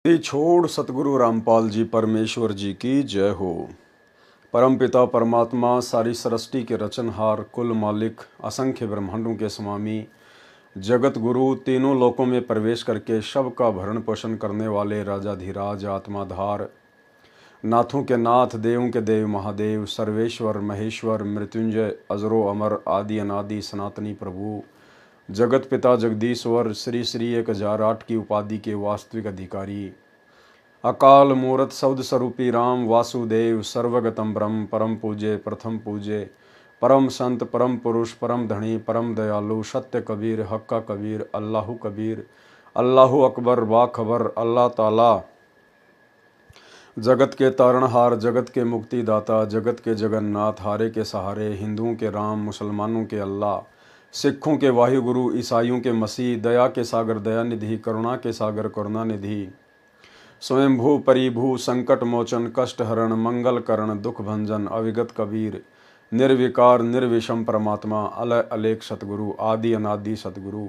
ये छोड़ सतगुरु रामपाल जी परमेश्वर जी की जय हो। परम पिता परमात्मा सारी सृष्टि के रचनहार, कुल मालिक, असंख्य ब्रह्मांडों के स्वामी, जगत गुरु, तीनों लोकों में प्रवेश करके सब का भरण पोषण करने वाले राजाधिराज, आत्माधार, नाथों के नाथ, देवों के देव, महादेव, सर्वेश्वर, महेश्वर, मृत्युंजय, अजरो अमर, आदि अनादि, सनातनी प्रभु, जगत पिता जगदीश्वर, श्री श्री 1008 की उपाधि के वास्तविक अधिकारी, अकाल मूर्त शब्द स्वरूपी राम वासुदेव, सर्वगतम ब्रह्म, परम पूज्य, प्रथम पूज्य, परम संत, परम पुरुष, परम धनी, परम दयालु, सत्य कबीर, हक्का कबीर, अल्लाहु कबीर, अल्लाहु अकबर, बाखबर, अल्लाह ताला, जगत के तारणहार, जगत के मुक्तिदाता, जगत के जगन्नाथ, हारे के सहारे, हिंदुओं के राम, मुसलमानों के अल्लाह, सिखों के वाहिगुरु, ईसाइयों के मसीह, दया के सागर दयानिधि, करुणा के सागर करुणानिधि, स्वयंभू परिभू, संकट मोचन, कष्ट हरण, मंगल करण, दुख भंजन, अविगत कबीर, निर्विकार निर्विषम परमात्मा, अलय अलेख सतगुरु, आदि अनादि सतगुरु,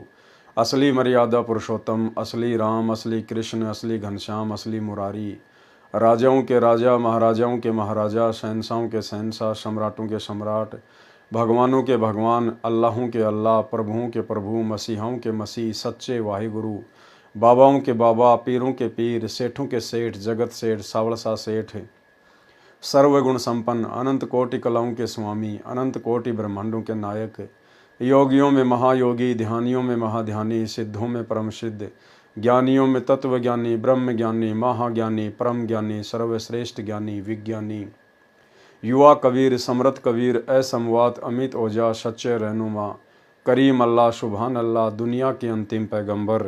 असली मर्यादा पुरुषोत्तम, असली राम, असली कृष्ण, असली घनश्याम, असली मुरारी, राजाओं के राजा, महाराजाओं के महाराजा, शहंशाहों के शहंशाह, सम्राटों के सम्राट, भगवानों के भगवान, अल्लाहों के अल्लाह, प्रभुओं के प्रभु, मसीहाओं के मसीह, सच्चे वाहिगुरु, बाबाओं के बाबा, पीरों के पीर, सेठों के सेठ, जगत सेठ, सावड़सा सेठ, सर्वगुण संपन्न, अनंत कोटि कलाओं के स्वामी, अनंत कोटि ब्रह्मांडों के नायक, योगियों में महायोगी, ध्यानियों में महाध्यानी, सिद्धों में परम सिद्ध, ज्ञानियों में तत्व ज्ञानी, ब्रह्म ज्ञानी, महाज्ञानी, परम ज्ञानी, सर्वश्रेष्ठ ज्ञानी, विज्ञानी, युवा कबीर, समृत कबीर, असमवात, अमित ओझा, सच्चे रहनुमा, करीम अल्लाह, सुभान अल्लाह, दुनिया के अंतिम पैगंबर।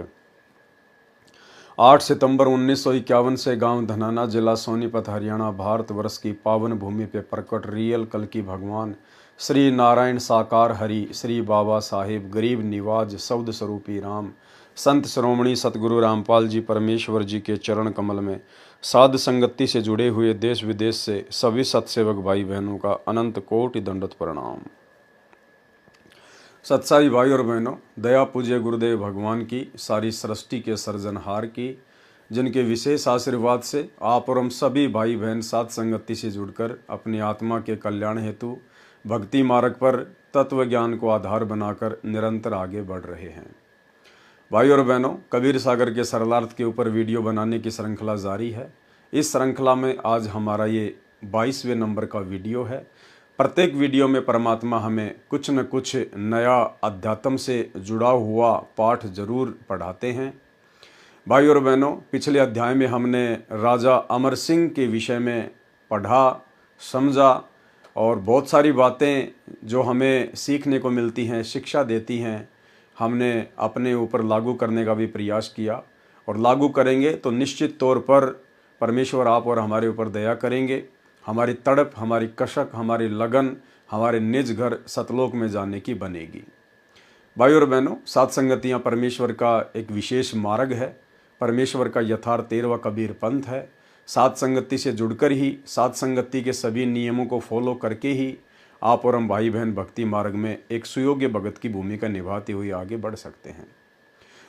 8 सितंबर 1951 से गांव धनाना, जिला सोनीपत, हरियाणा, भारतवर्ष की पावन भूमि पे प्रकट रियल कल की भगवान श्री नारायण साकार हरि, श्री बाबा साहिब, गरीब निवाज, शब्द स्वरूपी राम, संत श्रोमणी सतगुरु रामपाल जी परमेश्वर जी के चरण कमल में साध संगति से जुड़े हुए देश विदेश से सभी सत्सेवक भाई बहनों का अनंत कोटि दंडवत प्रणाम। सत्साई भाई और बहनों, दया पूज्य गुरुदेव भगवान की, सारी सृष्टि के सर्जनहार की, जिनके विशेष आशीर्वाद से आप और हम सभी भाई बहन साथ संगति से जुड़कर अपनी आत्मा के कल्याण हेतु भक्ति मार्ग पर तत्व ज्ञान को आधार बनाकर निरंतर आगे बढ़ रहे हैं। भाई और बहनों, कबीर सागर के सरलार्थ के ऊपर वीडियो बनाने की श्रृंखला जारी है। इस श्रृंखला में आज हमारा ये 22वें नंबर का वीडियो है। प्रत्येक वीडियो में परमात्मा हमें कुछ न कुछ नया अध्यात्म से जुड़ा हुआ पाठ जरूर पढ़ाते हैं। भाई और बहनों, पिछले अध्याय में हमने राजा अमर सिंह के विषय में पढ़ा, समझा और बहुत सारी बातें जो हमें सीखने को मिलती हैं, शिक्षा देती हैं, हमने अपने ऊपर लागू करने का भी प्रयास किया और लागू करेंगे तो निश्चित तौर पर परमेश्वर आप और हमारे ऊपर दया करेंगे। हमारी तड़प, हमारी कशक, हमारी लगन हमारे निज घर सतलोक में जाने की बनेगी। भाई और बहनों, सात संगतियाँ परमेश्वर का एक विशेष मार्ग है, परमेश्वर का यथार्थ 13वां कबीर पंथ है। सात संगति से जुड़कर ही, सात संगति के सभी नियमों को फॉलो करके ही आप और हम भाई बहन भक्ति मार्ग में एक सुयोग्य भगत की भूमिका निभाते हुए आगे बढ़ सकते हैं।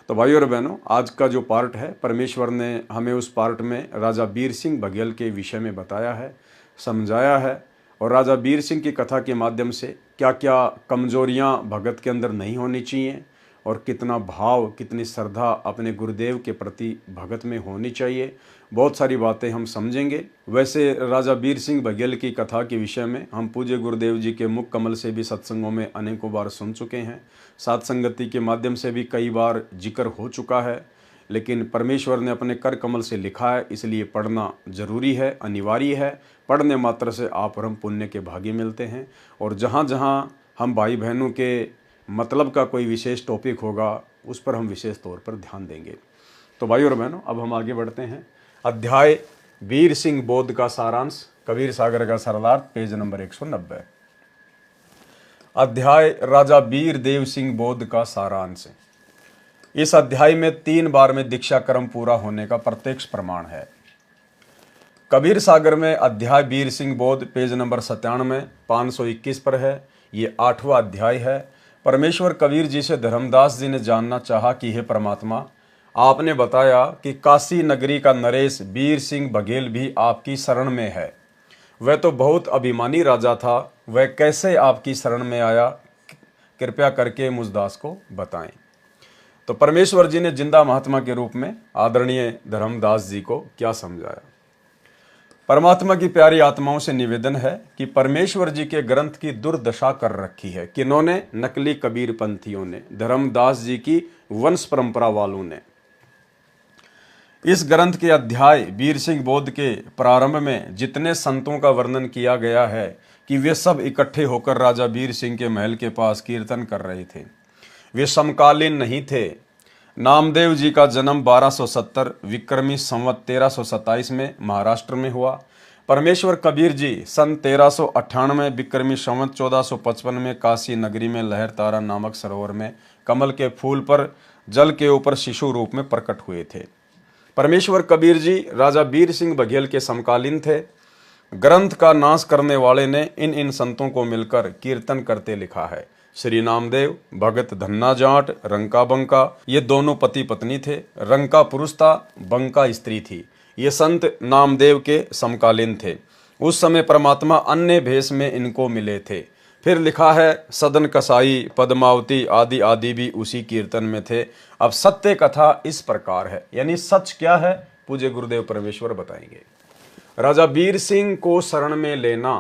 तो भाई और बहनों, आज का जो पार्ट है, परमेश्वर ने हमें उस पार्ट में राजा बीर सिंह बघेल के विषय में बताया है, समझाया है और राजा बीर सिंह की कथा के माध्यम से क्या क्या कमजोरियां भगत के अंदर नहीं होनी चाहिए और कितना भाव, कितनी श्रद्धा अपने गुरुदेव के प्रति भगत में होनी चाहिए, बहुत सारी बातें हम समझेंगे। वैसे राजा बीर सिंह बघेल की कथा के विषय में हम पूज्य गुरुदेव जी के मुख कमल से भी सत्संगों में अनेकों बार सुन चुके हैं, सात संगति के माध्यम से भी कई बार जिक्र हो चुका है, लेकिन परमेश्वर ने अपने कर कमल से लिखा है, इसलिए पढ़ना जरूरी है, अनिवार्य है। पढ़ने मात्र से आप और हम पुण्य के भागी मिलते हैं और जहाँ जहाँ हम भाई बहनों के मतलब का कोई विशेष टॉपिक होगा उस पर हम विशेष तौर पर ध्यान देंगे। तो भाई और बहनों, अब हम आगे बढ़ते हैं। अध्याय वीर सिंह बोध का सारांश, कबीर सागर का सरलार्थ, पेज नंबर 190। अध्याय राजा वीर देव सिंह बोध का सारांश। इस अध्याय में 3 बार में दीक्षा क्रम पूरा होने का प्रत्यक्ष प्रमाण है। कबीर सागर में अध्याय वीर सिंह बोध पेज नंबर 97 521 पर है। ये 8वां अध्याय है। परमेश्वर कबीर जी से धर्मदास जी ने जानना चाहा कि हे परमात्मा, आपने बताया कि काशी नगरी का नरेश वीर सिंह बघेल भी आपकी शरण में है। वह तो बहुत अभिमानी राजा था, वह कैसे आपकी शरण में आया, कृपया करके मुझदास को बताएं। तो परमेश्वर जी ने जिंदा महात्मा के रूप में आदरणीय धर्मदास जी को क्या समझाया। परमात्मा की प्यारी आत्माओं से निवेदन है कि परमेश्वर जी के ग्रंथ की दुर्दशा कर रखी है। किन्होंने? नकली कबीर पंथियों ने, धर्मदास जी की वंश परंपरा वालों ने। इस ग्रंथ के अध्याय वीर सिंह बोध के प्रारंभ में जितने संतों का वर्णन किया गया है कि वे सब इकट्ठे होकर राजा वीर सिंह के महल के पास कीर्तन कर रहे थे, वे समकालीन नहीं थे। नामदेव जी का जन्म 1270 विक्रमी संवत 1327 में महाराष्ट्र में हुआ। परमेश्वर कबीर जी सन 1398 विक्रमी संवत 1455 में काशी नगरी में लहर तारा नामक सरोवर में कमल के फूल पर जल के ऊपर शिशु रूप में प्रकट हुए थे। परमेश्वर कबीर जी राजा वीर सिंह बघेल के समकालीन थे। ग्रंथ का नाश करने वाले ने इन संतों को मिलकर कीर्तन करते लिखा है। श्री नामदेव, भगत धन्ना जाट, रंका बंका, ये दोनों पति पत्नी थे। रंका पुरुष था, बंका स्त्री थी। ये संत नामदेव के समकालीन थे। उस समय परमात्मा अन्य भेष में इनको मिले थे। फिर लिखा है सदन कसाई, पद्मावती आदि आदि भी उसी कीर्तन में थे। अब सत्य कथा इस प्रकार है, यानी सच क्या है पूज्य गुरुदेव परमेश्वर बताएंगे। राजा वीर सिंह को शरण में लेना।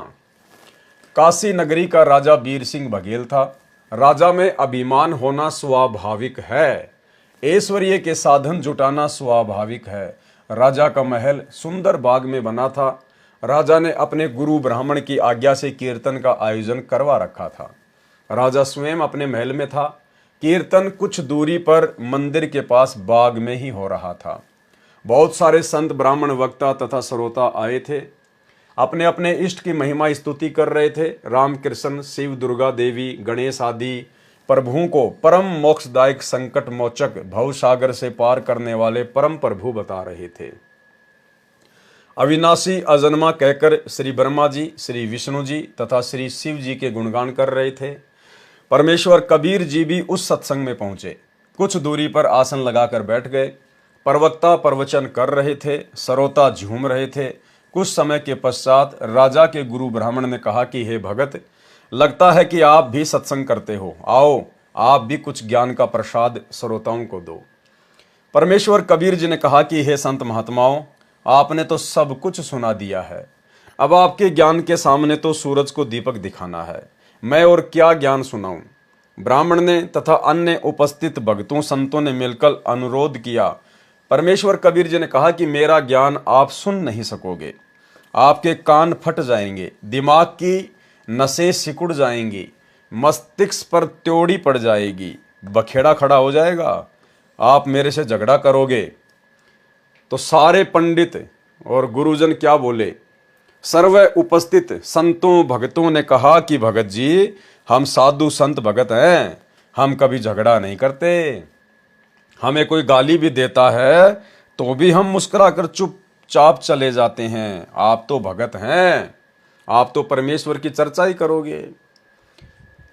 काशी नगरी का राजा वीर सिंह बघेल था। राजा में अभिमान होना स्वाभाविक है, ऐश्वर्य के साधन जुटाना स्वाभाविक है। राजा का महल सुंदर बाग में बना था। राजा ने अपने गुरु ब्राह्मण की आज्ञा से कीर्तन का आयोजन करवा रखा था। राजा स्वयं अपने महल में था। कीर्तन कुछ दूरी पर मंदिर के पास बाग में ही हो रहा था। बहुत सारे संत, ब्राह्मण, वक्ता तथा श्रोता आए थे। अपने अपने इष्ट की महिमा स्तुति कर रहे थे। रामकृष्ण, शिव, दुर्गा देवी, गणेश आदि प्रभुओं को परम मोक्षदायक, संकट मोचक, भव सागर से पार करने वाले परम प्रभु बता रहे थे। अविनाशी अजन्मा कहकर श्री ब्रह्मा जी, श्री विष्णु जी तथा श्री शिव जी के गुणगान कर रहे थे। परमेश्वर कबीर जी भी उस सत्संग में पहुंचे। कुछ दूरी पर आसन लगाकर बैठ गए। प्रवक्ता प्रवचन कर रहे थे, श्रोता झूम रहे थे। कुछ समय के पश्चात राजा के गुरु ब्राह्मण ने कहा कि हे भगत, लगता है कि आप भी सत्संग करते हो, आओ आप भी कुछ ज्ञान का प्रसाद श्रोताओं को दो। परमेश्वर कबीर जी ने कहा कि हे संत महात्माओं, आपने तो सब कुछ सुना दिया है। अब आपके ज्ञान के सामने तो सूरज को दीपक दिखाना है। मैं और क्या ज्ञान सुनाऊं। ब्राह्मण ने तथा अन्य उपस्थित भक्तों संतों ने मिलकर अनुरोध किया। परमेश्वर कबीर जी ने कहा कि मेरा ज्ञान आप सुन नहीं सकोगे, आपके कान फट जाएंगे, दिमाग की नसें सिकुड़ जाएंगी, मस्तिष्क पर त्योड़ी पड़ जाएगी, बखेड़ा खड़ा हो जाएगा, आप मेरे से झगड़ा करोगे। तो सारे पंडित और गुरुजन क्या बोले? सर्व उपस्थित संतों भक्तों ने कहा कि भगत जी, हम साधु संत भगत हैं, हम कभी झगड़ा नहीं करते। हमें कोई गाली भी देता है तो भी हम मुस्कुराकर चुपचाप चले जाते हैं। आप तो भगत हैं, आप तो परमेश्वर की चर्चा ही करोगे।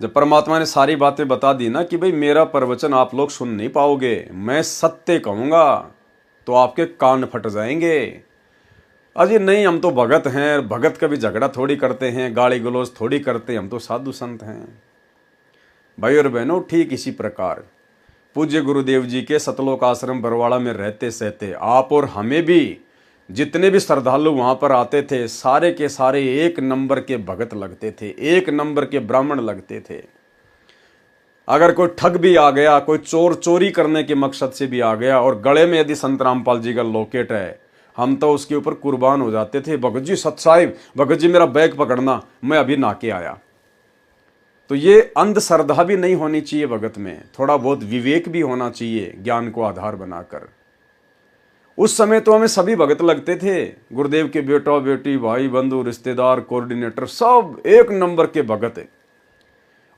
जब परमात्मा ने सारी बातें बता दी ना कि भाई मेरा प्रवचन आप लोग सुन नहीं पाओगे, मैं सत्य कहूंगा, तो आपके कान फट जाएंगे। अजी नहीं, हम तो भगत हैं, भगत कभी झगड़ा थोड़ी करते हैं, गाली गलौज थोड़ी करते, हम तो साधु संत हैं। भाई और बहनों, ठीक इसी प्रकार पूज्य गुरुदेव जी के सतलोक आश्रम बरवाड़ा में रहते सहते आप और हमें भी, जितने भी श्रद्धालु वहां पर आते थे, सारे के सारे एक नंबर के भगत लगते थे, एक नंबर के ब्राह्मण लगते थे। अगर कोई ठग भी आ गया, कोई चोर चोरी करने के मकसद से भी आ गया और गले में यदि संत रामपाल जी का लॉकेट है, हम तो उसके ऊपर कुर्बान हो जाते थे। भगत जी सत साहिब, भगत जी मेरा बैग पकड़ना, मैं अभी नाके आया। तो ये अंधश्रद्धा भी नहीं होनी चाहिए भगत में, थोड़ा बहुत विवेक भी होना चाहिए ज्ञान को आधार बनाकर। उस समय तो हमें सभी भगत लगते थे। गुरुदेव के बेटा बेटी, भाई बंधु, रिश्तेदार, कोऑर्डिनेटर, सब एक नंबर के भगत।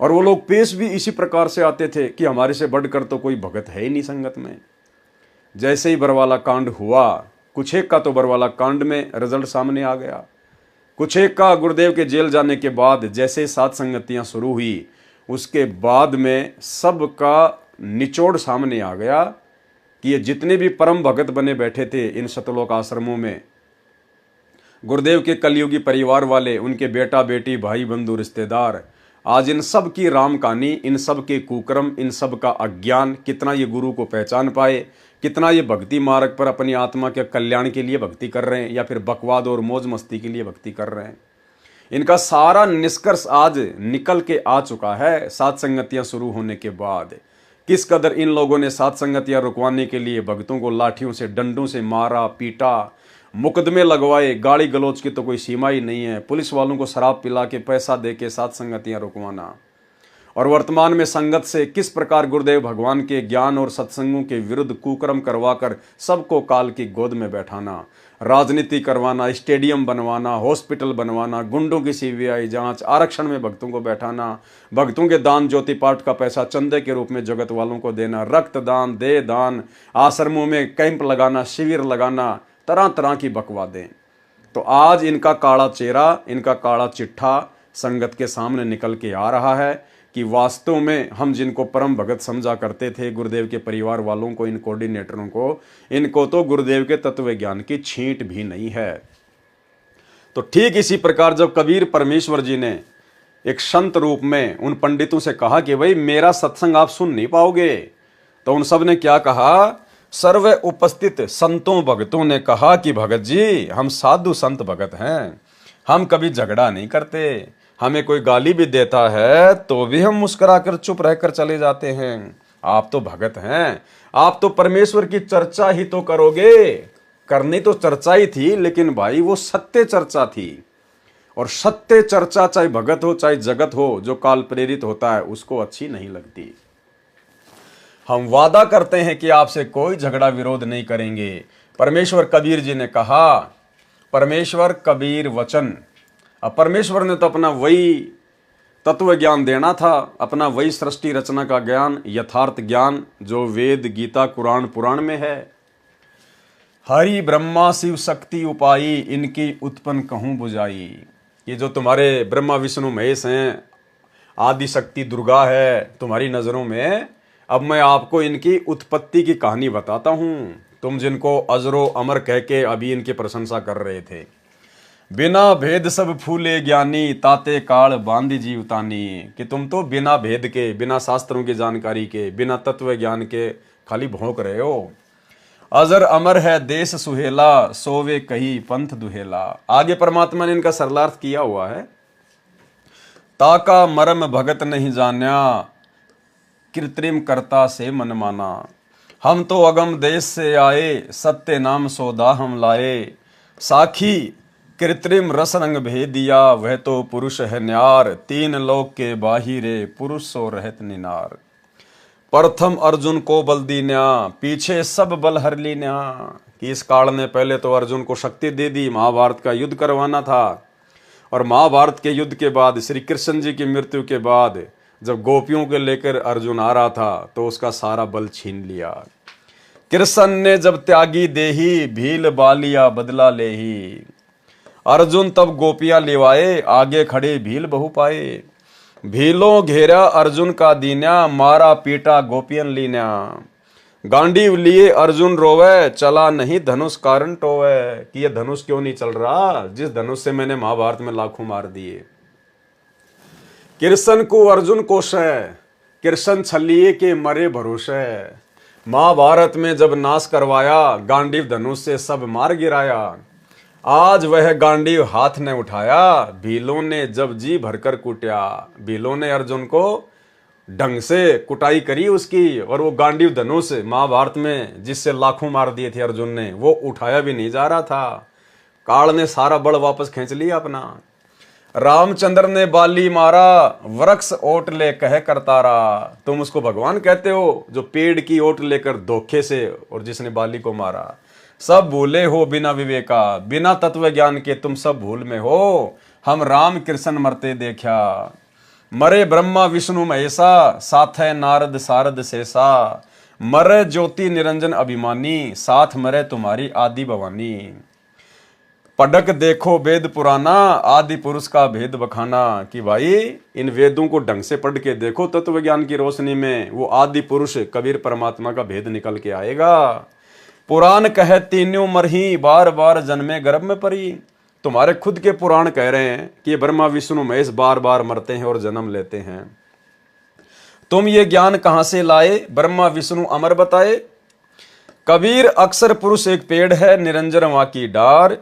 और वो लोग पेश भी इसी प्रकार से आते थे कि हमारे से बढ़कर तो कोई भगत है ही नहीं संगत में। जैसे ही बरवाला कांड हुआ, कुछ एक का तो बरवाला कांड में रिजल्ट सामने आ गया, कुछ एक का गुरुदेव के जेल जाने के बाद जैसे सात संगतियां शुरू हुई, उसके बाद में सबका निचोड़ सामने आ गया कि ये जितने भी परम भगत बने बैठे थे इन सतलोक आश्रमों में, गुरुदेव के कलयुगी परिवार वाले, उनके बेटा बेटी भाई बंधु रिश्तेदार, आज इन सब की राम कहानी, इन सब के कुकर्म, इन सब का अज्ञान, कितना ये गुरु को पहचान पाए, कितना ये भक्ति मार्ग पर अपनी आत्मा के कल्याण के लिए भक्ति कर रहे हैं या फिर बकवाद और मौज मस्ती के लिए भक्ति कर रहे हैं, इनका सारा निष्कर्ष आज निकल के आ चुका है सात संगतियां शुरू होने के बाद। किस कदर इन लोगों ने सात संगतियां रुकवाने के लिए भक्तों को लाठियों से डंडों से मारा पीटा, मुकदमे लगवाए, गाली गलौज की तो कोई सीमा ही नहीं है, पुलिस वालों को शराब पिला के पैसा दे के सात संगतियां रुकवाना, और वर्तमान में संगत से किस प्रकार गुरुदेव भगवान के ज्ञान और सत्संगों के विरुद्ध कुकर्म करवाकर सबको काल की गोद में बैठाना, राजनीति करवाना, स्टेडियम बनवाना, हॉस्पिटल बनवाना, गुंडों की सीबीआई जांच, आरक्षण में भक्तों को बैठाना, भक्तों के दान ज्योति पाठ का पैसा चंदे के रूप में जगत वालों को देना, रक्तदान, देह दान, आश्रमों में कैंप लगाना, शिविर लगाना, तरह तरह की बकवादें। तो आज इनका काला चेहरा, इनका काला चिट्ठा संगत के सामने निकल के आ रहा है कि वास्तव में हम जिनको परम भगत समझा करते थे, गुरुदेव के परिवार वालों को, इन कोऑर्डिनेटरों को, इनको तो गुरुदेव के तत्व ज्ञान की छींट भी नहीं है। तो ठीक इसी प्रकार जब कबीर परमेश्वर जी ने एक संत रूप में उन पंडितों से कहा कि भाई मेरा सत्संग आप सुन नहीं पाओगे, तो उन सब ने क्या कहा? सर्व उपस्थित संतों भगतों ने कहा कि भगत जी हम साधु संत भगत हैं, हम कभी झगड़ा नहीं करते, हमें कोई गाली भी देता है तो भी हम मुस्कुराकर चुप रहकर चले जाते हैं। आप तो भगत हैं, आप तो परमेश्वर की चर्चा ही तो करोगे। करनी तो चर्चा ही थी, लेकिन भाई वो सत्य चर्चा थी, और सत्य चर्चा चाहे भगत हो चाहे जगत हो, जो काल प्रेरित होता है उसको अच्छी नहीं लगती। हम वादा करते हैं कि आपसे कोई झगड़ा विरोध नहीं करेंगे। परमेश्वर कबीर जी ने कहा, परमेश्वर कबीर वचन। अब परमेश्वर ने तो अपना वही तत्व ज्ञान देना था, अपना वही सृष्टि रचना का ज्ञान, यथार्थ ज्ञान जो वेद गीता कुरान पुराण में है। हरि ब्रह्मा शिव शक्ति उपाई, इनकी उत्पन्न कहूं बुझाई। ये जो तुम्हारे ब्रह्मा विष्णु महेश हैं, आदि शक्ति दुर्गा है तुम्हारी नजरों में, अब मैं आपको इनकी उत्पत्ति की कहानी बताता हूं। तुम जिनको अजरो अमर कह के अभी इनकी प्रशंसा कर रहे थे, बिना भेद सब फूले ज्ञानी, ताते काल बांधी जीवतानी, कि तुम तो बिना भेद के, बिना शास्त्रों की जानकारी के, बिना तत्व ज्ञान के खाली भौंक रहे हो। अजर अमर है देश सुहेला, सोवे कही पंथ दुहेला। आगे परमात्मा ने इनका सरलार्थ किया हुआ है, ताका मरम भगत नहीं जान्या, कृत्रिम करता से मन माना। हम तो अगम देश से आए, सत्य नाम सौदा हम लाए, साखी कृत्रिम रस रंग भेद दिया, वह तो पुरुष है न्यार, तीन लोक के बाहिरे पुरुष सो रहत निनार। प्रथम अर्जुन को बल दीन्या, पीछे सब बल हर लीन्या। कि इस काल ने पहले तो अर्जुन को शक्ति दे दी, महाभारत का युद्ध करवाना था, और महाभारत के युद्ध के बाद श्री कृष्ण जी की मृत्यु के बाद जब गोपियों के लेकर अर्जुन आ रहा था तो उसका सारा बल छीन लिया। कृष्ण ने जब त्यागी देही, भील बालिया बदला लेही। अर्जुन तब गोपियां लिवाए, आगे खड़े भील बहु पाए। भीलों घेरा अर्जुन का दीन्या, मारा पीटा गोपियन लीन्या। गांडीव लिए अर्जुन रोवे, चला नहीं धनुष कारण टोवे। कि ये धनुष क्यों नहीं चल रहा, जिस धनुष से मैंने महाभारत में लाखों मार दिए। कृष्ण को अर्जुन कोश है, कृष्ण छलिए के मरे भरोसे। महाभारत में जब नाश करवाया, गांडीव धनुष से सब मार गिराया। आज वह गांडीव हाथ ने उठाया, भीलों ने जब जी भरकर कूटा। भीलों ने अर्जुन को ढंग से कुटाई करी उसकी, और वो गांडीव धनुष महाभारत में जिससे लाखों मार दिए थे अर्जुन ने, वो उठाया भी नहीं जा रहा था। काल ने सारा बल वापस खींच लिया अपना। रामचंद्र ने बाली मारा, वृक्ष ओट ले कह करतारा। तुम उसको भगवान कहते हो जो पेड़ की ओट लेकर धोखे से, और जिसने बाली को मारा। सब भूले हो बिना विवेका, बिना तत्व ज्ञान के तुम सब भूल में हो। हम राम कृष्ण मरते देखा, मरे ब्रह्मा विष्णु महेशा, साथ है नारद सारद शेषा। मरे ज्योति निरंजन अभिमानी, साथ मरे तुम्हारी आदि भवानी। पढ़क देखो वेद पुराना, आदि पुरुष का भेद बखाना। कि भाई इन वेदों को ढंग से पढ़ के देखो, तत्व ज्ञान की रोशनी में वो आदि पुरुष कबीर परमात्मा का भेद निकल के आएगा। पुराण कहे तीनों मरही, बार बार जन्मे गर्भ में परी। तुम्हारे खुद के पुराण कह रहे हैं कि ये ब्रह्मा विष्णु महेश बार बार मरते हैं और जन्म लेते हैं। तुम ये ज्ञान कहां से लाए, ब्रह्मा विष्णु अमर बताए। कबीर अक्षर पुरुष एक पेड़ है, निरंजन वहां की डार।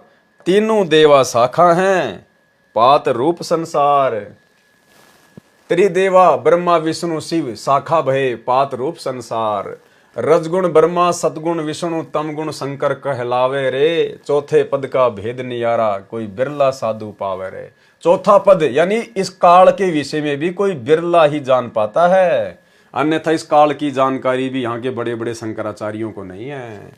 तीनों देवा शाखा हैं, पात रूप संसार। त्रिदेवा ब्रह्मा विष्णु शिव, शाखा भय पात रूप संसार। रजगुण ब्रह्मा, सतगुण विष्णु, तम गुण शंकर कहलावे रे। चौथे पद का भेद नियारा, कोई बिरला साधु पावे रे। चौथा पद यानी इस काल के विषय में भी कोई बिरला ही जान पाता है, अन्यथा इस काल की जानकारी भी यहाँ के बड़े बड़े शंकराचार्यों को नहीं है।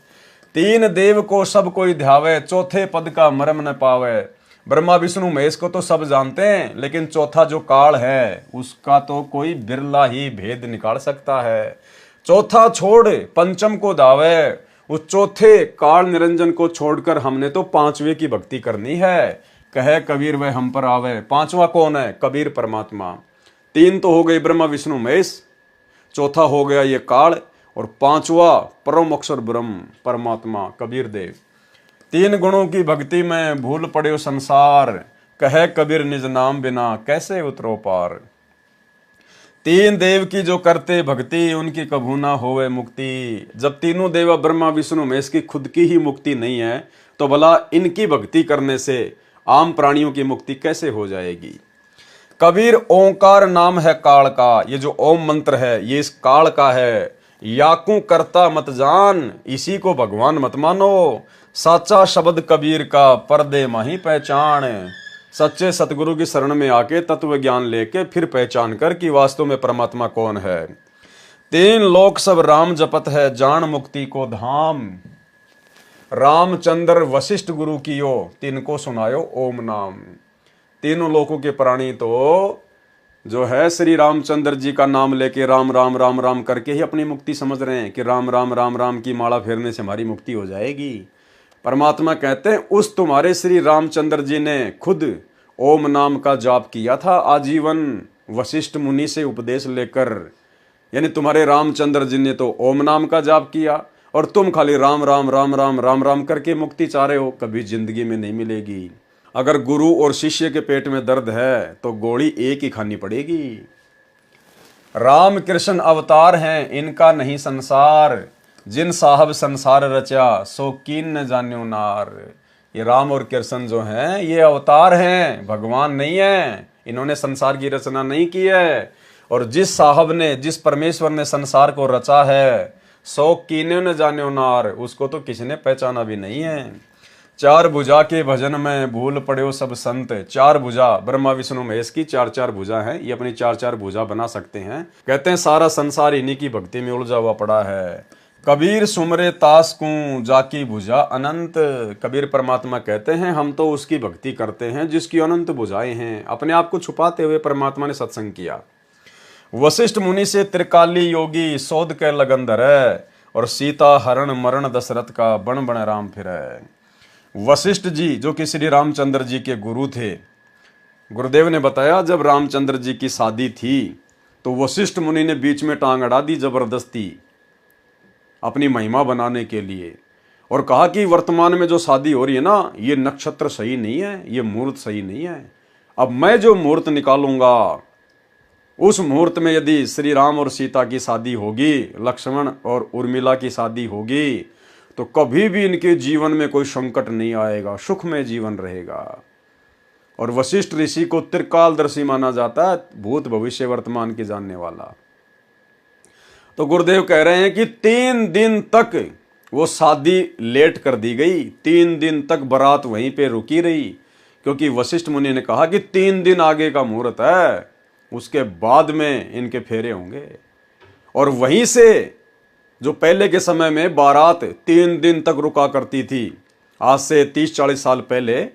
तीन देव को सब कोई ध्यावे, चौथे पद का मर्म न पावे। ब्रह्मा विष्णु महेश को तो सब जानते हैं, लेकिन चौथा जो काल है उसका तो कोई बिरला ही भेद निकाल सकता है। चौथा छोड़ पंचम को दावे, उस चौथे काल निरंजन को छोड़कर हमने तो पांचवे की भक्ति करनी है। कहे कबीर वह हम पर आवे। पांचवा कौन है? कबीर परमात्मा। तीन तो हो गए ब्रह्मा विष्णु महेश, चौथा हो गया ये काल, और पांचवा परम अक्षर ब्रह्म परमात्मा कबीर देव। तीन गुणों की भक्ति में भूल पड़े संसार, कहे कबीर निज नाम बिना कैसे उतरो पार। तीन देव की जो करते भक्ति, उनकी कभू ना होवे मुक्ति। जब तीनों देवा ब्रह्मा विष्णु महेश की खुद की ही मुक्ति नहीं है, तो भला इनकी भक्ति करने से आम प्राणियों की मुक्ति कैसे हो जाएगी। कबीर ओंकार नाम है काल का, ये जो ओम मंत्र है ये इस काल का है। याकू करता मत जान, इसी को भगवान मत मानो। साचा शब्द कबीर का, पर्दे माही पहचान। सच्चे सतगुरु की शरण में आके तत्व ज्ञान लेके फिर पहचान कर कि वास्तव में परमात्मा कौन है। तीन लोक सब राम जपत है, जान मुक्ति को धाम। रामचंद्र वशिष्ठ गुरु कियो, तिनको सुनायो ओम नाम। तीनों लोकों के प्राणी तो जो है श्री रामचंद्र जी का नाम लेके राम राम राम राम करके ही अपनी मुक्ति समझ रहे हैं कि राम राम राम राम की माला फेरने से हमारी मुक्ति हो जाएगी। परमात्मा कहते हैं उस तुम्हारे श्री रामचंद्र जी ने खुद ओम नाम का जाप किया था आजीवन, वशिष्ठ मुनि से उपदेश लेकर। यानी तुम्हारे रामचंद्र जी ने तो ओम नाम का जाप किया, और तुम खाली राम राम राम राम राम राम करके मुक्ति चाह रहे हो। कभी जिंदगी में नहीं मिलेगी। अगर गुरु और शिष्य के पेट में दर्द है तो गोली एक ही खानी पड़ेगी। राम कृष्ण अवतार हैं, इनका नहीं संसार। जिन साहब संसार रचा, सो कीन न जान्यो नार। ये राम और कृष्ण जो हैं ये अवतार हैं, भगवान नहीं है। इन्होंने संसार की रचना नहीं की है। और जिस साहब ने, जिस परमेश्वर ने संसार को रचा है, सो कीने न जान्यो नार, उसको तो किसी ने पहचाना भी नहीं है। चार भुजा के भजन में भूल पड़े सब संत। चार भुजा ब्रह्मा विष्णु महेश की चार चार भुजा हैं, ये अपनी चार चार भुजा बना सकते हैं। कहते हैं सारा संसार इन्हीं की भक्ति में उलझा हुआ पड़ा है। कबीर सुमरे तास को जाकी भुजा अनंत। कबीर परमात्मा कहते हैं हम तो उसकी भक्ति करते हैं जिसकी अनंत भुजाएं हैं। अपने आप को छुपाते हुए परमात्मा ने सत्संग किया। वशिष्ठ मुनि से त्रिकाली योगी, शोध के लगन धरे। और सीता हरण मरण दशरथ का, बण बण राम फिरे। वशिष्ठ जी जो कि श्री रामचंद्र जी के गुरु थे, गुरुदेव ने बताया जब रामचंद्र जी की शादी थी तो वशिष्ठ मुनि ने बीच में टांग अड़ा दी जबरदस्ती अपनी महिमा बनाने के लिए, और कहा कि वर्तमान में जो शादी हो रही है ना, ये नक्षत्र सही नहीं है, ये मुहूर्त सही नहीं है। अब मैं जो मुहूर्त निकालूंगा उस मुहूर्त में यदि श्री राम और सीता की शादी होगी, लक्ष्मण और उर्मिला की शादी होगी, तो कभी भी इनके जीवन में कोई संकट नहीं आएगा, सुख में जीवन रहेगा। और वशिष्ठ ऋषि को त्रिकालदर्शी माना जाता है, भूत भविष्य वर्तमान के जानने वाला। तो गुरुदेव कह रहे हैं कि 3 दिन तक वो शादी लेट कर दी गई। 3 दिन तक बारात वहीं पे रुकी रही, क्योंकि वशिष्ठ मुनि ने कहा कि 3 दिन आगे का मुहूर्त है, उसके बाद में इनके फेरे होंगे। और वहीं से जो पहले के समय में बारात 3 दिन तक रुका करती थी, आज से 30-40 साल पहले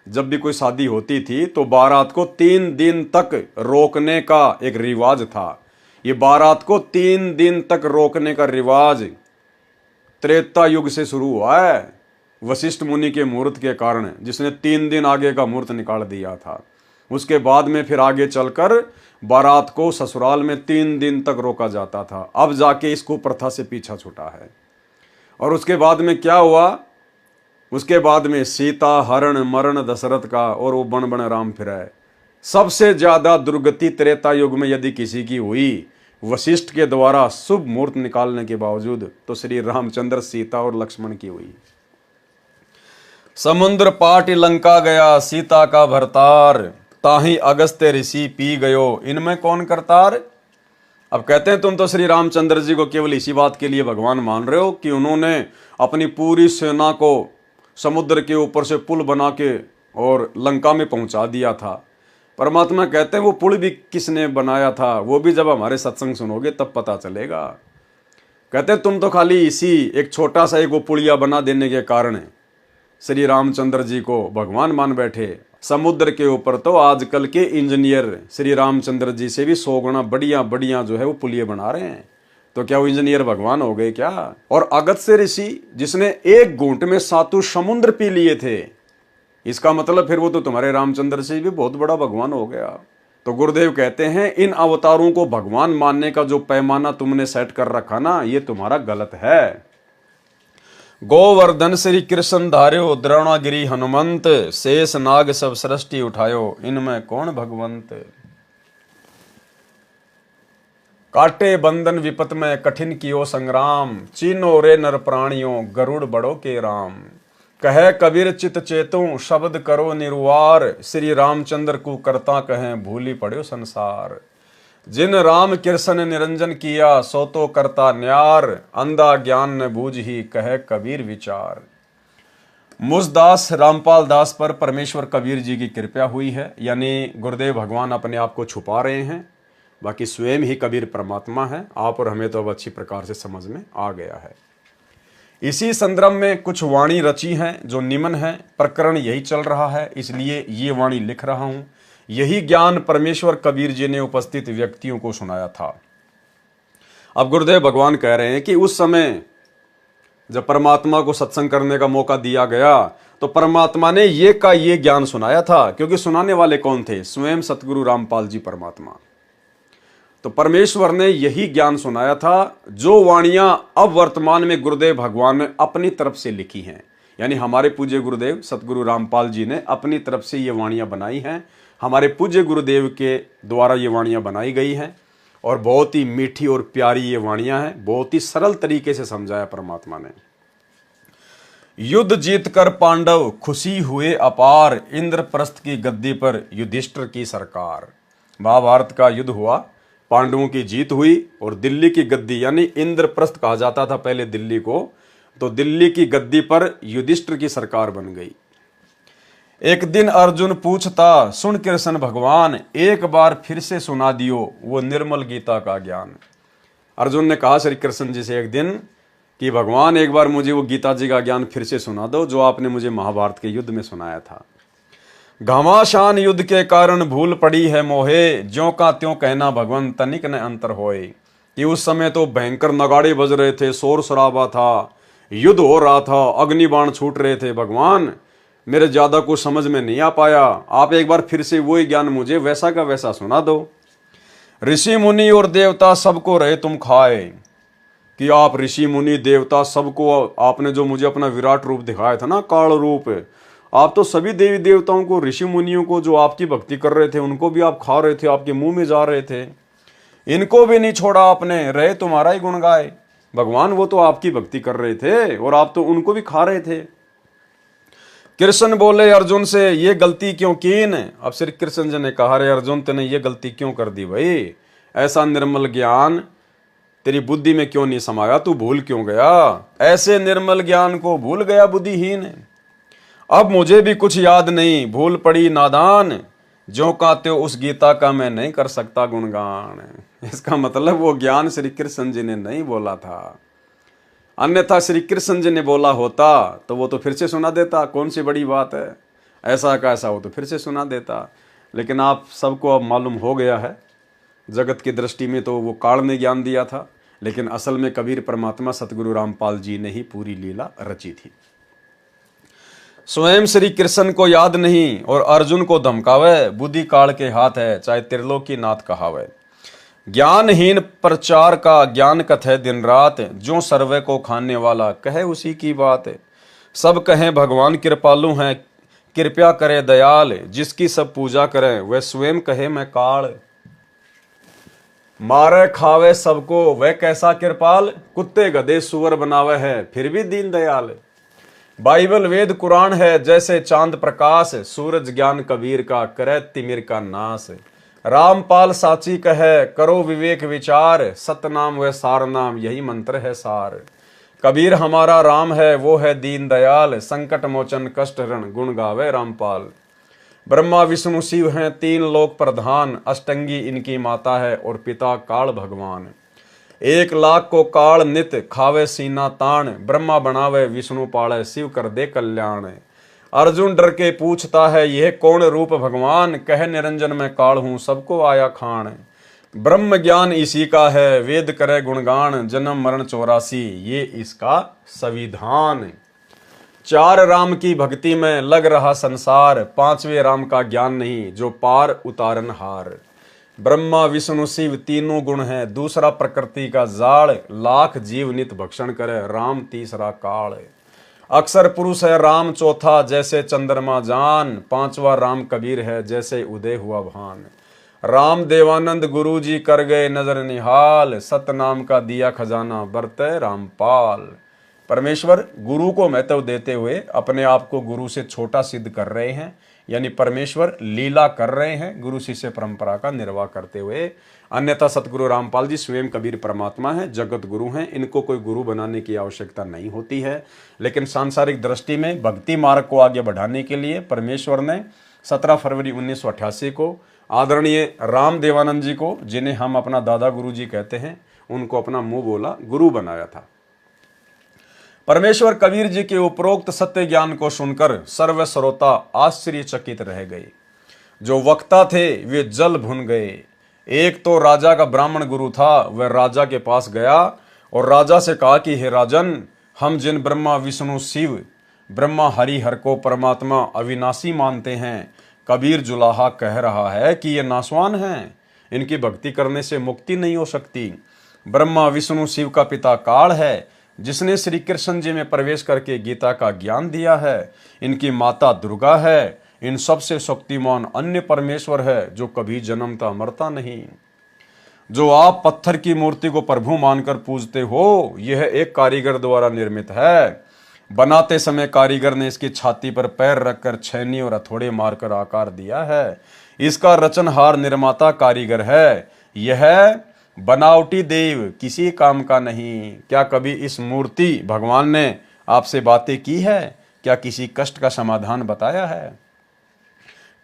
जब भी कोई शादी होती थी तो बारात को 3 दिन तक रोकने का एक रिवाज था। ये बारात को 3 दिन तक रोकने का रिवाज त्रेता युग से शुरू हुआ है। वशिष्ठ मुनि के मुहूर्त के कारण, जिसने 3 दिन आगे का मुहूर्त निकाल दिया था। उसके बाद में फिर आगे चलकर बारात को ससुराल में 3 दिन तक रोका जाता था। अब जाके इसको प्रथा से पीछा छूटा है। और उसके बाद में क्या हुआ? उसके बाद में सीता हरण मरण दशरथ का, और वो बन बन राम फिराए। सबसे ज्यादा दुर्गति त्रेता युग में यदि किसी की हुई, वशिष्ठ के द्वारा शुभ मुहूर्त निकालने के बावजूद, तो श्री रामचंद्र सीता और लक्ष्मण की हुई। समुद्र पाट लंका गया, सीता का भरतार, ताही अगस्त्य ऋषि पी गयो, इनमें कौन करतार। अब कहते हैं तुम तो श्री रामचंद्र जी को केवल इसी बात के लिए भगवान मान रहे हो कि उन्होंने अपनी पूरी सेना को समुद्र के ऊपर से पुल बना के और लंका में पहुंचा दिया था। परमात्मा कहते हैं वो पुल भी किसने बनाया था, वो भी जब हमारे सत्संग सुनोगे तब पता चलेगा। कहते हैं तुम तो खाली इसी एक छोटा सा एक वो पुलिया बना देने के कारण श्री रामचंद्र जी को भगवान मान बैठे। समुद्र के ऊपर तो आजकल के इंजीनियर श्री रामचंद्र जी से भी 100 गुना बढ़िया बढ़िया जो है वो पुलिये बना रहे हैं। तो क्या वो इंजीनियर भगवान हो गए क्या? और अगस्त्य ऋषि जिसने एक घूंट में 7 समुद्र पी लिए थे, इसका मतलब फिर वो तो तुम्हारे रामचंद्र से भी बहुत बड़ा भगवान हो गया। तो गुरुदेव कहते हैं इन अवतारों को भगवान मानने का जो पैमाना तुमने सेट कर रखा ना, ये तुम्हारा गलत है। गोवर्धन श्री कृष्ण धार्यो, द्रोणागिरी हनुमंत, शेष नाग सब सृष्टि उठायो, इनमें कौन भगवंत। काटे बंधन विपत में कठिन कियो संग्राम, चीनो रे नर प्राणियों गरुड़ बड़ो के राम। कहे कबीर चित चेतु शब्द करो निरुवार, श्री रामचंद्र को करता कहें भूली पड़ो संसार। जिन राम कृष्ण निरंजन किया, सो तो करता न्यार, अंधा ज्ञान न बूझ ही कहे कबीर विचार। मुझदास रामपाल दास पर परमेश्वर कबीर जी की कृपा हुई है, यानी गुरुदेव भगवान अपने आप को छुपा रहे हैं, बाकी स्वयं ही कबीर परमात्मा है। आप और हमें तो अब अच्छी प्रकार से समझ में आ गया है। इसी संदर्भ में कुछ वाणी रची हैं जो निम्न है। प्रकरण यही चल रहा है, इसलिए ये वाणी लिख रहा हूं। यही ज्ञान परमेश्वर कबीर जी ने उपस्थित व्यक्तियों को सुनाया था। अब गुरुदेव भगवान कह रहे हैं कि उस समय जब परमात्मा को सत्संग करने का मौका दिया गया, तो परमात्मा ने ये का ये ज्ञान सुनाया था, क्योंकि सुनाने वाले कौन थे? स्वयं सतगुरु रामपाल जी परमात्मा। तो परमेश्वर ने यही ज्ञान सुनाया था, जो वाणियां अब वर्तमान में गुरुदेव भगवान ने अपनी तरफ से लिखी हैं, यानी हमारे पूज्य गुरुदेव सतगुरु रामपाल जी ने अपनी तरफ से ये वाणियां बनाई हैं। हमारे पूज्य गुरुदेव के द्वारा ये वाणियां बनाई गई हैं, और बहुत ही मीठी और प्यारी ये वाणियां हैं। बहुत ही सरल तरीके से समझाया परमात्मा ने। युद्ध जीत कर पांडव खुशी हुए अपार, इंद्रप्रस्थ की गद्दी पर युधिष्ठिर की सरकार। महाभारत का युद्ध हुआ, पांडवों की जीत हुई, और दिल्ली की गद्दी, यानी इंद्रप्रस्थ कहा जाता था पहले दिल्ली को, तो दिल्ली की गद्दी पर युधिष्ठिर की सरकार बन गई। एक दिन अर्जुन पूछता, सुन कृष्ण भगवान, एक बार फिर से सुना दियो वो निर्मल गीता का ज्ञान। अर्जुन ने कहा श्री कृष्ण जी से एक दिन कि भगवान एक बार मुझे वो गीता जी का ज्ञान फिर से सुना दो, जो आपने मुझे महाभारत के युद्ध में सुनाया था। घमासान युद्ध के कारण भूल पड़ी है मोहे, ज्यों का त्यों कहना भगवान तनिक न अंतर होए। कि उस समय तो भयंकर नगाड़े बज रहे थे, शोर शराबा था, युद्ध हो रहा था, अग्निबाण छूट रहे थे। भगवान मेरे ज्यादा कुछ समझ में नहीं आ पाया, आप एक बार फिर से वही ज्ञान मुझे वैसा का वैसा सुना दो। ऋषि मुनि और देवता सबको रहे तुम खाए, कि आप ऋषि मुनि देवता सबको, आपने जो मुझे अपना विराट रूप दिखाया था ना, काल रूप, आप तो सभी देवी देवताओं को, ऋषि मुनियों को जो आपकी भक्ति कर रहे थे, उनको भी आप खा रहे थे, आपके मुंह में जा रहे थे। इनको भी नहीं छोड़ा आपने, रहे तुम्हारा ही गुण गाए। भगवान वो तो आपकी भक्ति कर रहे थे, और आप तो उनको भी खा रहे थे। कृष्ण बोले अर्जुन से, ये गलती क्यों कीन। अब श्री कृष्ण जी ने कहा, रे अर्जुन तूने ये गलती क्यों कर दी भाई? ऐसा निर्मल ज्ञान तेरी बुद्धि में क्यों नहीं समाया? तू भूल क्यों गया? ऐसे निर्मल ज्ञान को भूल गया बुद्धिहीन। अब मुझे भी कुछ याद नहीं, भूल पड़ी नादान, जो का त्यों उस गीता का मैं नहीं कर सकता गुणगान। इसका मतलब वो ज्ञान श्री कृष्ण जी ने नहीं बोला था, अन्यथा श्री कृष्ण जी ने बोला होता तो वो तो फिर से सुना देता। कौन सी बड़ी बात है, ऐसा का ऐसा हो तो फिर से सुना देता। लेकिन आप सबको अब मालूम हो गया है, जगत की दृष्टि में तो वो काल ने ज्ञान दिया था, लेकिन असल में कबीर परमात्मा सतगुरु रामपाल जी ने ही पूरी लीला रची थी। स्वयं श्री कृष्ण को याद नहीं और अर्जुन को धमकावे, बुद्धि काल के हाथ है चाहे त्रिलोकी नाथ कहावे। ज्ञानहीन प्रचार का ज्ञान कथे दिन रात, जो सर्वे को खाने वाला कहे उसी की बात। सब कहें भगवान कृपालु हैं, कृपया करे दयाल, जिसकी सब पूजा करें वह स्वयं कहे मैं काल। मारे खावे सबको वह कैसा कृपाल, कुत्ते गधे सुअर बनावे है फिर भी दीन दयाल। बाइबल वेद कुरान है जैसे चांद प्रकाश, सूरज ज्ञान कबीर का करे तिमिर का नाश। रामपाल साची कहे करो विवेक विचार, सतनाम व सार नाम यही मंत्र है सार। कबीर हमारा राम है वो है दीन दयाल, संकट मोचन कष्ट हरण गुण गावे रामपाल। ब्रह्मा विष्णु शिव हैं तीन लोक प्रधान, अष्टंगी इनकी माता है और पिता काल भगवान। 1,00,000 को काल नित खावे सीना ताण, ब्रह्मा बनावे विष्णु पाले शिव कर दे कल्याण। अर्जुन डर के पूछता है यह कौन रूप भगवान, कह निरंजन में काल हूं सबको आया खान। ब्रह्म ज्ञान इसी का है वेद करे गुणगान, जन्म मरण 84 ये इसका संविधान। 4 राम की भक्ति में लग रहा संसार, 5वें राम का ज्ञान नहीं जो पार उतारन हार। ब्रह्मा विष्णु शिव तीनों गुण हैं, दूसरा प्रकृति का जाड़, लाख जीव नित भक्षण करे राम तीसरा काल। अक्षर पुरुष है राम चौथा जैसे चंद्रमा जान, 5वां राम कबीर है जैसे उदय हुआ भान। राम देवानंद गुरु जी कर गए नजर निहाल, सतनाम का दिया खजाना बरते रामपाल। परमेश्वर गुरु को महत्व देते हुए अपने आप को गुरु से छोटा सिद्ध कर रहे हैं, यानी परमेश्वर लीला कर रहे हैं गुरु शिष्य परंपरा का निर्वाह करते हुए। अन्यथा सतगुरु रामपाल जी स्वयं कबीर परमात्मा हैं, जगत गुरु हैं, इनको कोई गुरु बनाने की आवश्यकता नहीं होती है। लेकिन सांसारिक दृष्टि में भक्ति मार्ग को आगे बढ़ाने के लिए परमेश्वर ने 17 फरवरी 1988 को आदरणीय राम देवानंद जी को, जिन्हें हम अपना दादा गुरु जी कहते हैं, उनको अपना मुंह बोला गुरु बनाया था। परमेश्वर कबीर जी के उपरोक्त सत्य ज्ञान को सुनकर सर्व श्रोता आश्चर्यचकित रह गए। जो वक्ता थे वे जल भुन गए। एक तो राजा का ब्राह्मण गुरु था, वह राजा के पास गया और राजा से कहा कि हे राजन, हम जिन ब्रह्मा विष्णु शिव ब्रह्मा हरि हर को परमात्मा अविनाशी मानते हैं, कबीर जुलाहा कह रहा है कि ये नासवान हैं, इनकी भक्ति करने से मुक्ति नहीं हो सकती। ब्रह्मा विष्णु शिव का पिता काल है जिसने श्री कृष्ण जी में प्रवेश करके गीता का ज्ञान दिया है। इनकी माता दुर्गा है, इन सबसे शक्तिमान अन्य परमेश्वर है जो कभी जन्मता मरता नहीं। जो आप पत्थर की मूर्ति को प्रभु मानकर पूजते हो, यह एक कारीगर द्वारा निर्मित है। बनाते समय कारीगर ने इसकी छाती पर पैर रखकर छैनी और हथौड़े मारकर आकार दिया है। इसका रचनहार निर्माता कारीगर है। यह बनावटी देव किसी काम का नहीं। क्या कभी इस मूर्ति भगवान ने आपसे बातें की है? क्या किसी कष्ट का समाधान बताया है?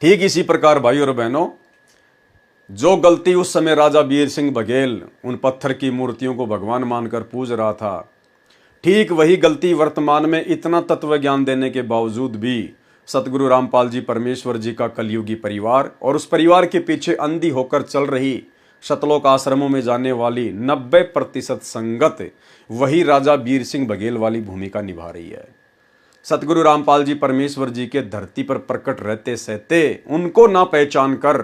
ठीक इसी प्रकार भाई और बहनों, जो गलती उस समय राजा बीर सिंह बघेल उन पत्थर की मूर्तियों को भगवान मानकर पूज रहा था, ठीक वही गलती वर्तमान में इतना तत्व ज्ञान देने के बावजूद भी सतगुरु रामपाल जी परमेश्वर जी का कलयुगी परिवार और उस परिवार के पीछे अंधी होकर चल रही शतलोक आश्रमों में जाने वाली 90% संगत वही राजा बीर सिंह बघेल वाली भूमिका निभा रही है। सतगुरु रामपाल जी परमेश्वर जी के धरती पर प्रकट रहते सहते उनको ना पहचान कर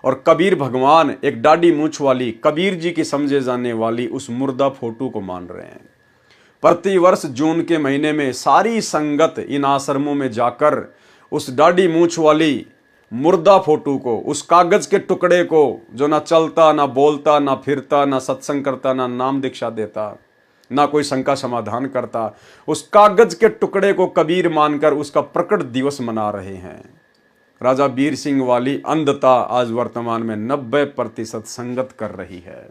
और कबीर भगवान एक दाढ़ी मूंछ वाली कबीर जी की समझे जाने वाली उस मुर्दा फोटो को मान रहे हैं। प्रतिवर्ष जून के महीने में सारी संगत इन आश्रमों में जाकर उस दाढ़ी मूंछ वाली मुर्दा फोटो को, उस कागज के टुकड़े को जो ना चलता ना बोलता ना फिरता ना सत्संग करता ना नाम दीक्षा देता ना कोई शंका समाधान करता, उस कागज के टुकड़े को कबीर मानकर उसका प्रकट दिवस मना रहे हैं। राजा बीर सिंह वाली अंधता आज वर्तमान में 90% संगत कर रही है।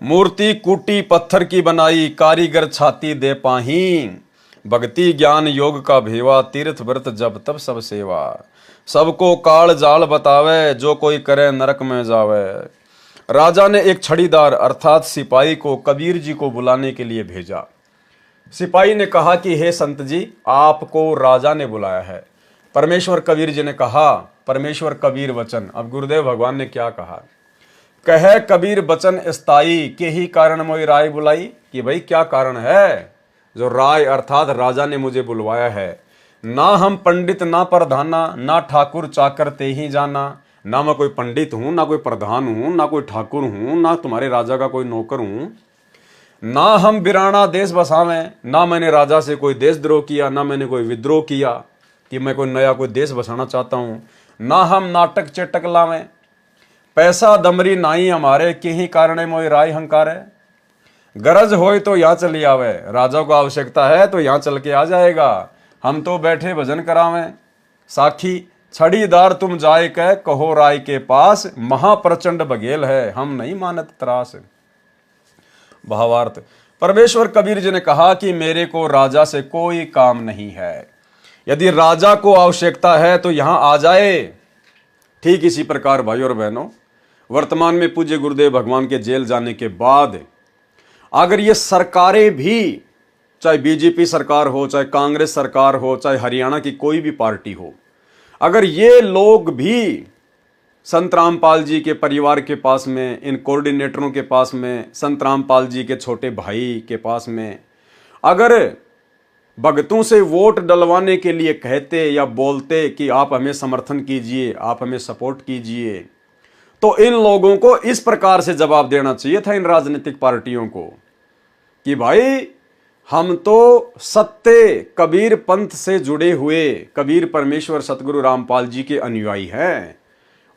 मूर्ति कूटी पत्थर की बनाई, कारीगर छाती दे पाही, भक्ति ज्ञान योग का भेवा, तीर्थ व्रत जब तब सब सेवा। सबको काल जाल बतावे, जो कोई करे नरक में जावे। राजा ने एक छड़ीदार अर्थात सिपाही को कबीर जी को बुलाने के लिए भेजा। सिपाही ने कहा कि हे संत जी, आपको राजा ने बुलाया है। परमेश्वर कबीर जी ने कहा, परमेश्वर कबीर वचन। अब गुरुदेव भगवान ने क्या कहा? कहे कबीर बचन स्थाई, के ही कारण मोई राय बुलाई। कि भाई क्या कारण है? जो राय अर्थात राजा ने मुझे बुलवाया है। ना हम पंडित ना प्रधाना, ना ठाकुर चाकर ते ही जाना। ना मैं कोई पंडित हूं, ना कोई प्रधान हूं, ना कोई ठाकुर हूं, ना तुम्हारे राजा का कोई नौकर हूं। ना हम बिराना देश बसावें, ना मैंने राजा से कोई देशद्रोह किया, ना मैंने कोई विद्रोह किया कि मैं कोई नया कोई देश बसाना चाहता हूं। ना हम नाटक चेटक लावें, पैसा दमरी नाई हमारे, के ही कारण मोई राय हंकारे। गरज होए तो यहाँ चली आवे, राजा को आवश्यकता है तो यहाँ चल के आ जाएगा। हम तो बैठे भजन करावें, साखी छड़ीदार तुम जाए कह, कहो राय के पास, महाप्रचंड बघेल है, हम नहीं मानत त्रास। भावार्थ, परमेश्वर कबीर जी ने कहा कि मेरे को राजा से कोई काम नहीं है, यदि राजा को आवश्यकता है तो यहां आ जाए। ठीक इसी प्रकार भाइयों और बहनों, वर्तमान में पूज्य गुरुदेव भगवान के जेल जाने के बाद अगर ये सरकारें भी, चाहे बीजेपी सरकार हो, चाहे कांग्रेस सरकार हो, चाहे हरियाणा की कोई भी पार्टी हो, अगर ये लोग भी संत रामपाल जी के परिवार के पास में, इन कोऑर्डिनेटरों के पास में, संत रामपाल जी के छोटे भाई के पास में अगर भगतों से वोट डलवाने के लिए कहते या बोलते कि आप हमें समर्थन कीजिए, आप हमें सपोर्ट कीजिए, तो इन लोगों को इस प्रकार से जवाब देना चाहिए था, इन राजनीतिक पार्टियों को, कि भाई हम तो सत्य कबीर पंथ से जुड़े हुए कबीर परमेश्वर सतगुरु रामपाल जी के अनुयायी हैं,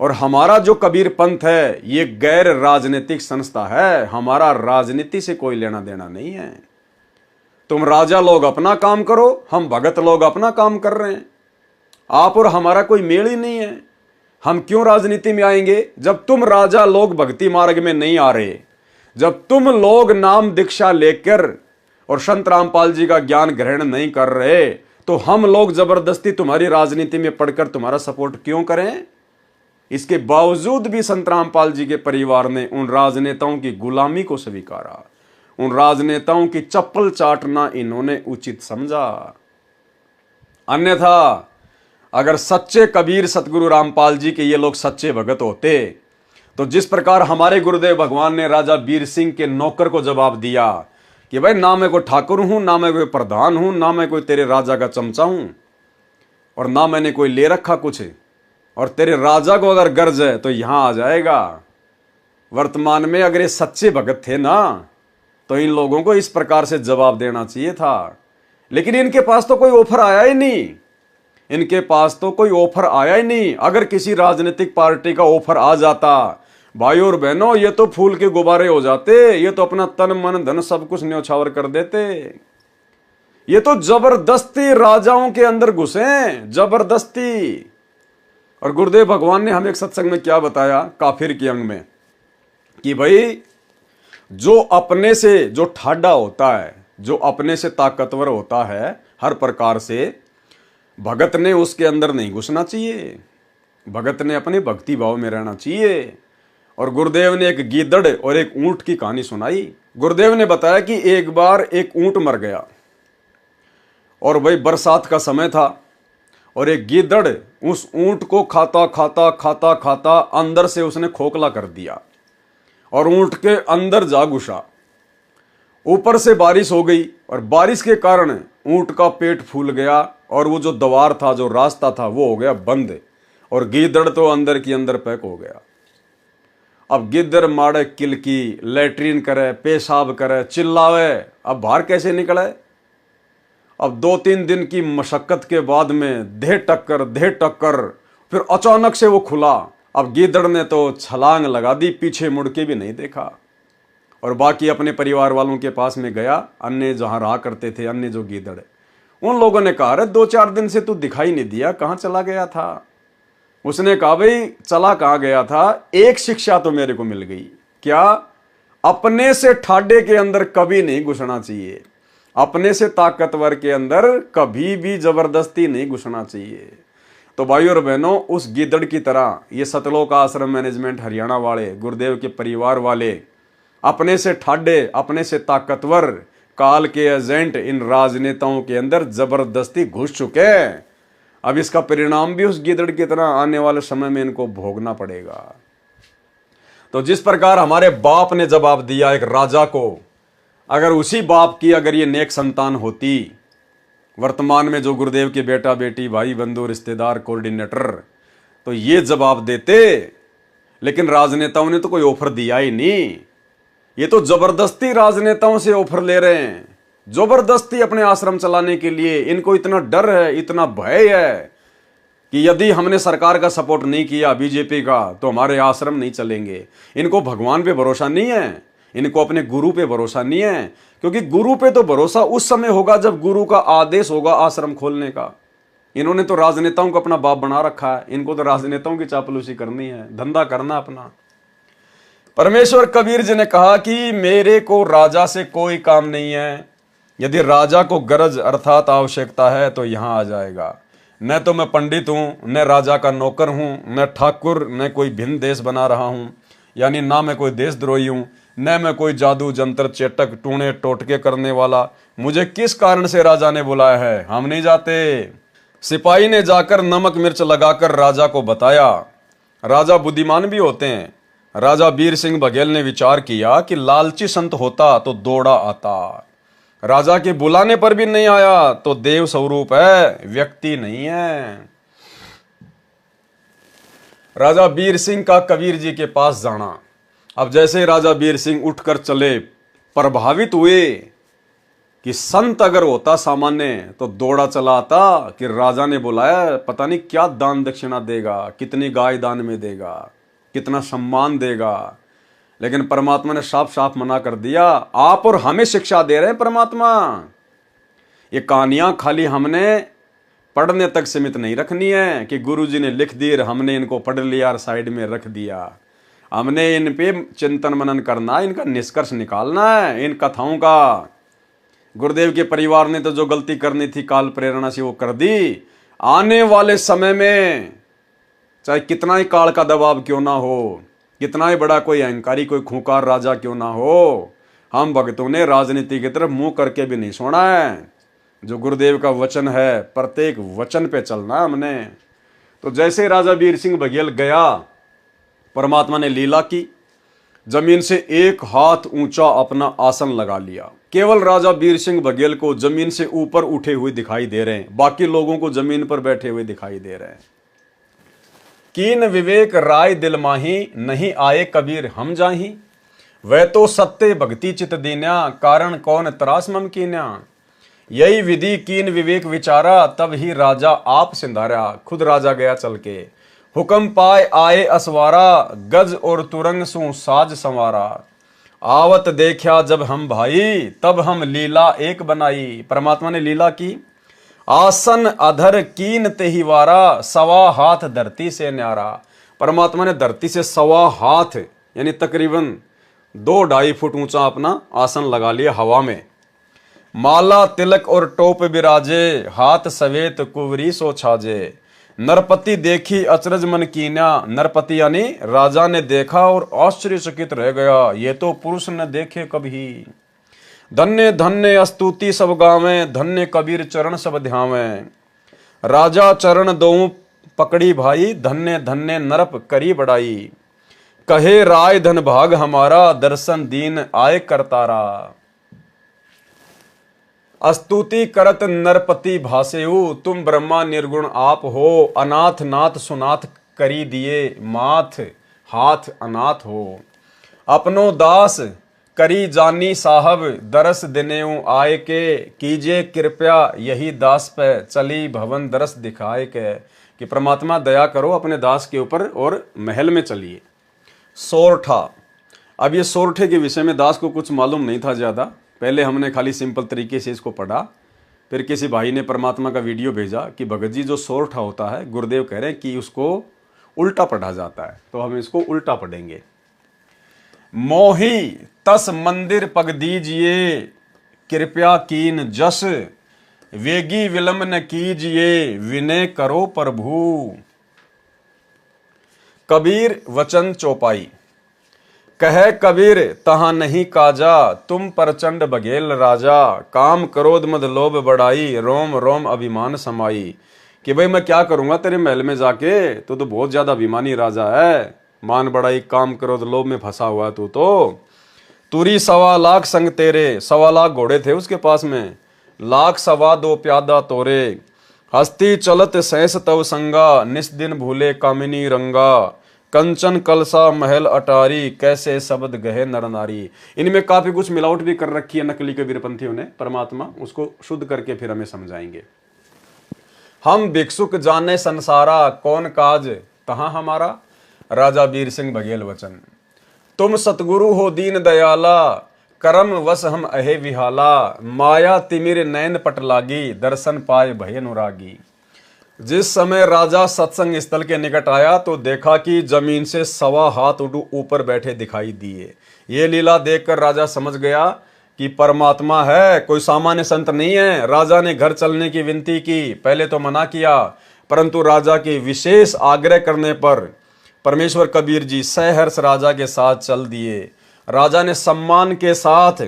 और हमारा जो कबीर पंथ है ये गैर राजनीतिक संस्था है, हमारा राजनीति से कोई लेना देना नहीं है। तुम राजा लोग अपना काम करो, हम भगत लोग अपना काम कर रहे हैं, आप और हमारा कोई मेल ही नहीं है। हम क्यों राजनीति में आएंगे जब तुम राजा लोग भक्ति मार्ग में नहीं आ रहे, जब तुम लोग नाम दीक्षा लेकर और संत रामपाल जी का ज्ञान ग्रहण नहीं कर रहे, तो हम लोग जबरदस्ती तुम्हारी राजनीति में पढ़कर तुम्हारा सपोर्ट क्यों करें। इसके बावजूद भी संत रामपाल जी के परिवार ने उन राजनेताओं की गुलामी को स्वीकारा, उन राजनेताओं की चप्पल चाटना इन्होंने उचित समझा। अन्यथा अगर सच्चे कबीर सतगुरु रामपाल जी के ये लोग सच्चे भगत होते, तो जिस प्रकार हमारे गुरुदेव भगवान ने राजा बीर सिंह के नौकर को जवाब दिया कि भाई ना मैं कोई ठाकुर हूं, ना मैं कोई प्रधान हूं, ना मैं कोई तेरे राजा का चमचा हूं, और ना मैंने कोई ले रखा कुछ, और तेरे राजा को अगर गर्ज है तो यहां आ जाएगा। वर्तमान में अगर ये सच्चे भगत थे ना, तो इन लोगों को इस प्रकार से जवाब देना चाहिए था, लेकिन इनके पास तो कोई ऑफर आया ही नहीं, इनके पास तो कोई ऑफर आया ही नहीं। अगर किसी राजनीतिक पार्टी का ऑफर आ जाता, भाई और बहनों, ये तो फूल के गुब्बारे हो जाते, ये तो अपना तन मन धन सब कुछ न्यौछावर कर देते। ये तो जबरदस्ती राजाओं के अंदर घुसे, जबरदस्ती। और गुरुदेव भगवान ने हमें एक सत्संग में क्या बताया, काफिर के अंग में, कि भाई जो अपने से जो ठाडा होता है, जो अपने से ताकतवर होता है हर प्रकार से, भगत ने उसके अंदर नहीं घुसना चाहिए, भगत ने अपने भक्ति भाव में रहना चाहिए। और गुरुदेव ने एक गीदड़ और एक ऊंट की कहानी सुनाई। गुरुदेव ने बताया कि एक बार एक ऊंट मर गया, और वही बरसात का समय था, और एक गीदड़ उस ऊंट को खाता खाता खाता खाता अंदर से उसने खोखला कर दिया, और ऊंट के अंदर जा घुसा। ऊपर से बारिश हो गई, और बारिश के कारण ऊंट का पेट फूल गया, और वो जो द्वार था, जो रास्ता था, वो हो गया बंद, और गीदड़ तो अंदर की अंदर पैक हो गया। अब गिद्दर मारे किलकी, लैट्रीन करे, पेशाब करे, चिल्लावे, अब बाहर कैसे निकले। अब 2-3 दिन की मशक्कत के बाद में देह टक्कर, फिर अचानक से वो खुला। अब गीदड़ ने तो छलांग लगा दी, पीछे मुड़ के भी नहीं देखा, और बाकी अपने परिवार वालों के पास में गया। अन्य जहां रहा करते थे, अन्य जो गीदड़, उन लोगों ने कहा, अरे 2-4 दिन से तू दिखाई नहीं दिया, कहां चला गया था। उसने कहा, भाई चला कहां गया था, एक शिक्षा तो मेरे को मिल गई, क्या, अपने से ठाडे के अंदर कभी नहीं घुसना चाहिए, अपने से ताकतवर के अंदर कभी भी जबरदस्ती नहीं घुसना चाहिए। तो भाइयों और बहनों, उस गीदड़ की तरह ये सतलोक आश्रम मैनेजमेंट हरियाणा वाले, गुरुदेव के परिवार वाले, अपने से ठाडे, अपने से ताकतवर काल के एजेंट इन राजनेताओं के अंदर जबरदस्ती घुस चुके हैं। अब इसका परिणाम भी उस गीदड़ की तरह आने वाले समय में इनको भोगना पड़ेगा। तो जिस प्रकार हमारे बाप ने जवाब दिया एक राजा को, अगर उसी बाप की अगर ये नेक संतान होती, वर्तमान में जो गुरुदेव के बेटा बेटी भाई बंधु रिश्तेदार कोऑर्डिनेटर, तो ये जवाब देते। लेकिन राजनेताओं ने तो कोई ऑफर दिया ही नहीं। ये तो जबरदस्ती राजनेताओं से ऑफर ले रहे हैं, जबरदस्ती अपने आश्रम चलाने के लिए। इनको इतना डर है, इतना भय है कि यदि हमने सरकार का सपोर्ट नहीं किया, बीजेपी का, तो हमारे आश्रम नहीं चलेंगे। इनको भगवान पे भरोसा नहीं है, इनको अपने गुरु पे भरोसा नहीं है, क्योंकि गुरु पे तो भरोसा उस समय होगा जब गुरु का आदेश होगा आश्रम खोलने का। इन्होंने तो राजनेताओं को अपना बाप बना रखा है, इनको तो राजनेताओं की चापलूसी करनी है, धंधा करना अपना। परमेश्वर कबीर जी ने कहा कि मेरे को राजा से कोई काम नहीं है, यदि राजा को गरज अर्थात आवश्यकता है तो यहां आ जाएगा। न तो मैं पंडित हूं, न राजा का नौकर हूं, न ठाकुर, न कोई भिन्न देश बना रहा हूं, यानी ना मैं कोई देशद्रोही हूं, न मैं कोई जादू जंतर चेटक टूणे टोटके करने वाला। मुझे किस कारण से राजा ने बुलाया है, हम नहीं जाते। सिपाही ने जाकर नमक मिर्च लगाकर राजा को बताया। राजा बुद्धिमान भी होते हैं। राजा बीर सिंह बघेल ने विचार किया कि लालची संत होता तो दौड़ा आता। राजा के बुलाने पर भी नहीं आया तो देव स्वरूप है, व्यक्ति नहीं है। राजा बीर सिंह का कबीर जी के पास जाना। अब जैसे राजा बीर सिंह उठकर चले, प्रभावित हुए कि संत अगर होता सामान्य तो दौड़ा चला आता कि राजा ने बुलाया, पता नहीं क्या दान दक्षिणा देगा, कितनी गाय दान में देगा, कितना सम्मान देगा। लेकिन परमात्मा ने साफ साफ मना कर दिया। आप और हमें शिक्षा दे रहे हैं परमात्मा। ये कहानियां खाली हमने पढ़ने तक सीमित नहीं रखनी है कि गुरुजी ने लिख दी, हमने इनको पढ़ लिया और साइड में रख दिया। हमने इन पे चिंतन मनन करना है, इनका निष्कर्ष निकालना है इन कथाओं का। गुरुदेव के परिवार ने तो जो गलती करनी थी काल प्रेरणा से वो कर दी। आने वाले समय में चाहे कितना ही काल का दबाव क्यों ना हो, कितना ही बड़ा कोई अहंकारी कोई खूंखार राजा क्यों ना हो, हम भक्तों ने राजनीति की तरफ मुंह करके भी नहीं सोना है। जो गुरुदेव का वचन है, प्रत्येक वचन पे चलना हमने। तो जैसे राजा बीर सिंह बघेल गया, परमात्मा ने लीला की, जमीन से 1 हाथ ऊंचा अपना आसन लगा लिया। केवल राजा बीर सिंह बघेल को जमीन से ऊपर उठे हुए दिखाई दे रहे हैं, बाकी लोगों को जमीन पर बैठे हुए दिखाई दे रहे हैं। कीन विवेक राय दिल माही, नहीं आए कबीर हम जाही। वह तो सत्य भक्ति चित दीन्या, कारण कौन त्रास मम कीन्या। यही विधि कीन विवेक विचारा, तब ही राजा आप सिंधारा। खुद राजा गया चल के, हुक्म पाए आए असवारा, गज और तुरंग सु साज संवारा। आवत देखा जब हम भाई, तब हम लीला एक बनाई। परमात्मा ने लीला की। आसन अधर कीन तेहिवारा, 1.25 हाथ धरती से न्यारा। परमात्मा ने धरती से 1.25 हाथ यानी तकरीबन 2-2.5 फुट ऊंचा अपना आसन लगा लिया हवा में। माला तिलक और टोप बिराजे, हाथ सवेत कुवरी सो छाजे। नरपति देखी अचरज मन कीन्या। नरपति यानी राजा ने देखा और आश्चर्यचकित रह गया, ये तो पुरुष न देखे कभी। धन्य धन्य स्तुति सब गावे, धन्य कबीर चरण सब ध्यावे। राजा चरण दोऊ पकड़ी भाई, धन्य धन्य नरप करी बड़ाई। कहे राय धन भाग हमारा, दर्शन दीन आए करतारा। स्तुति करत नरपति भासेऊ, तुम ब्रह्मा निर्गुण आप हो। अनाथ नाथ सुनाथ करी दिए, माथ हाथ अनाथ हो। अपनो दास करी जानी साहब, दरस दिनेऊ आए के। कीजिए कृपया यही दास पे, चली भवन दरस दिखाए के। कि परमात्मा दया करो अपने दास के ऊपर और महल में चलिए। सोरठा। अब ये सोरठे के विषय में दास को कुछ मालूम नहीं था ज़्यादा। पहले हमने खाली सिंपल तरीके से इसको पढ़ा, फिर किसी भाई ने परमात्मा का वीडियो भेजा कि भगत जी जो सोरठा होता है, गुरुदेव कह रहे हैं कि उसको उल्टा पढ़ा जाता है, तो हम इसको उल्टा पढ़ेंगे। मोही तस मंदिर पग दीजिए, कृपया कीन जस। वेगी विलंब न कीजिए, विनय करो प्रभु। कबीर वचन चौपाई। कहे कबीर तहां नहीं काजा, तुम प्रचंड बघेल राजा। काम क्रोध मद लोभ बढ़ाई, रोम रोम अभिमान समाई। कि भाई मैं क्या करूंगा तेरे महल में जाके, तू तो बहुत ज्यादा अभिमानी राजा है, मान बढ़ाई काम क्रोध लोभ में फंसा हुआ है तू तो। तुरी 1.25 संग तेरे, 1.25 घोड़े थे उसके पास में, 1,2 प्यादा तोरे, हस्ती चलत सहस तव संगा, निस दिन भूले कामिनी रंगा, कंचन कलसा महल अटारी, कैसे शब्द गहे नर नारी। इनमें काफी कुछ मिलावट भी कर रखी है नकली कबीरपंथियों ने, परमात्मा उसको शुद्ध करके फिर हमें समझाएंगे। हम भिक्षुक जाने संसारा, कौन काज तहां हमारा, राजा वीर सिंह बघेल वचन। तुम सतगुरु हो दीन दयाला, करम वश हम अहे विहाला, माया तिमिर नैन पट लागी, दर्शन पाए भय अनुरागी। जिस समय राजा सत्संग स्थल के निकट आया तो देखा कि जमीन से 1.25 हाथ ऊपर बैठे दिखाई दिए। ये लीला देखकर राजा समझ गया कि परमात्मा है, कोई सामान्य संत नहीं है। राजा ने घर चलने की विनती की, पहले तो मना किया, परंतु राजा के विशेष आग्रह करने पर परमेश्वर कबीर जी सहर्ष राजा के साथ चल दिए। राजा ने सम्मान के साथ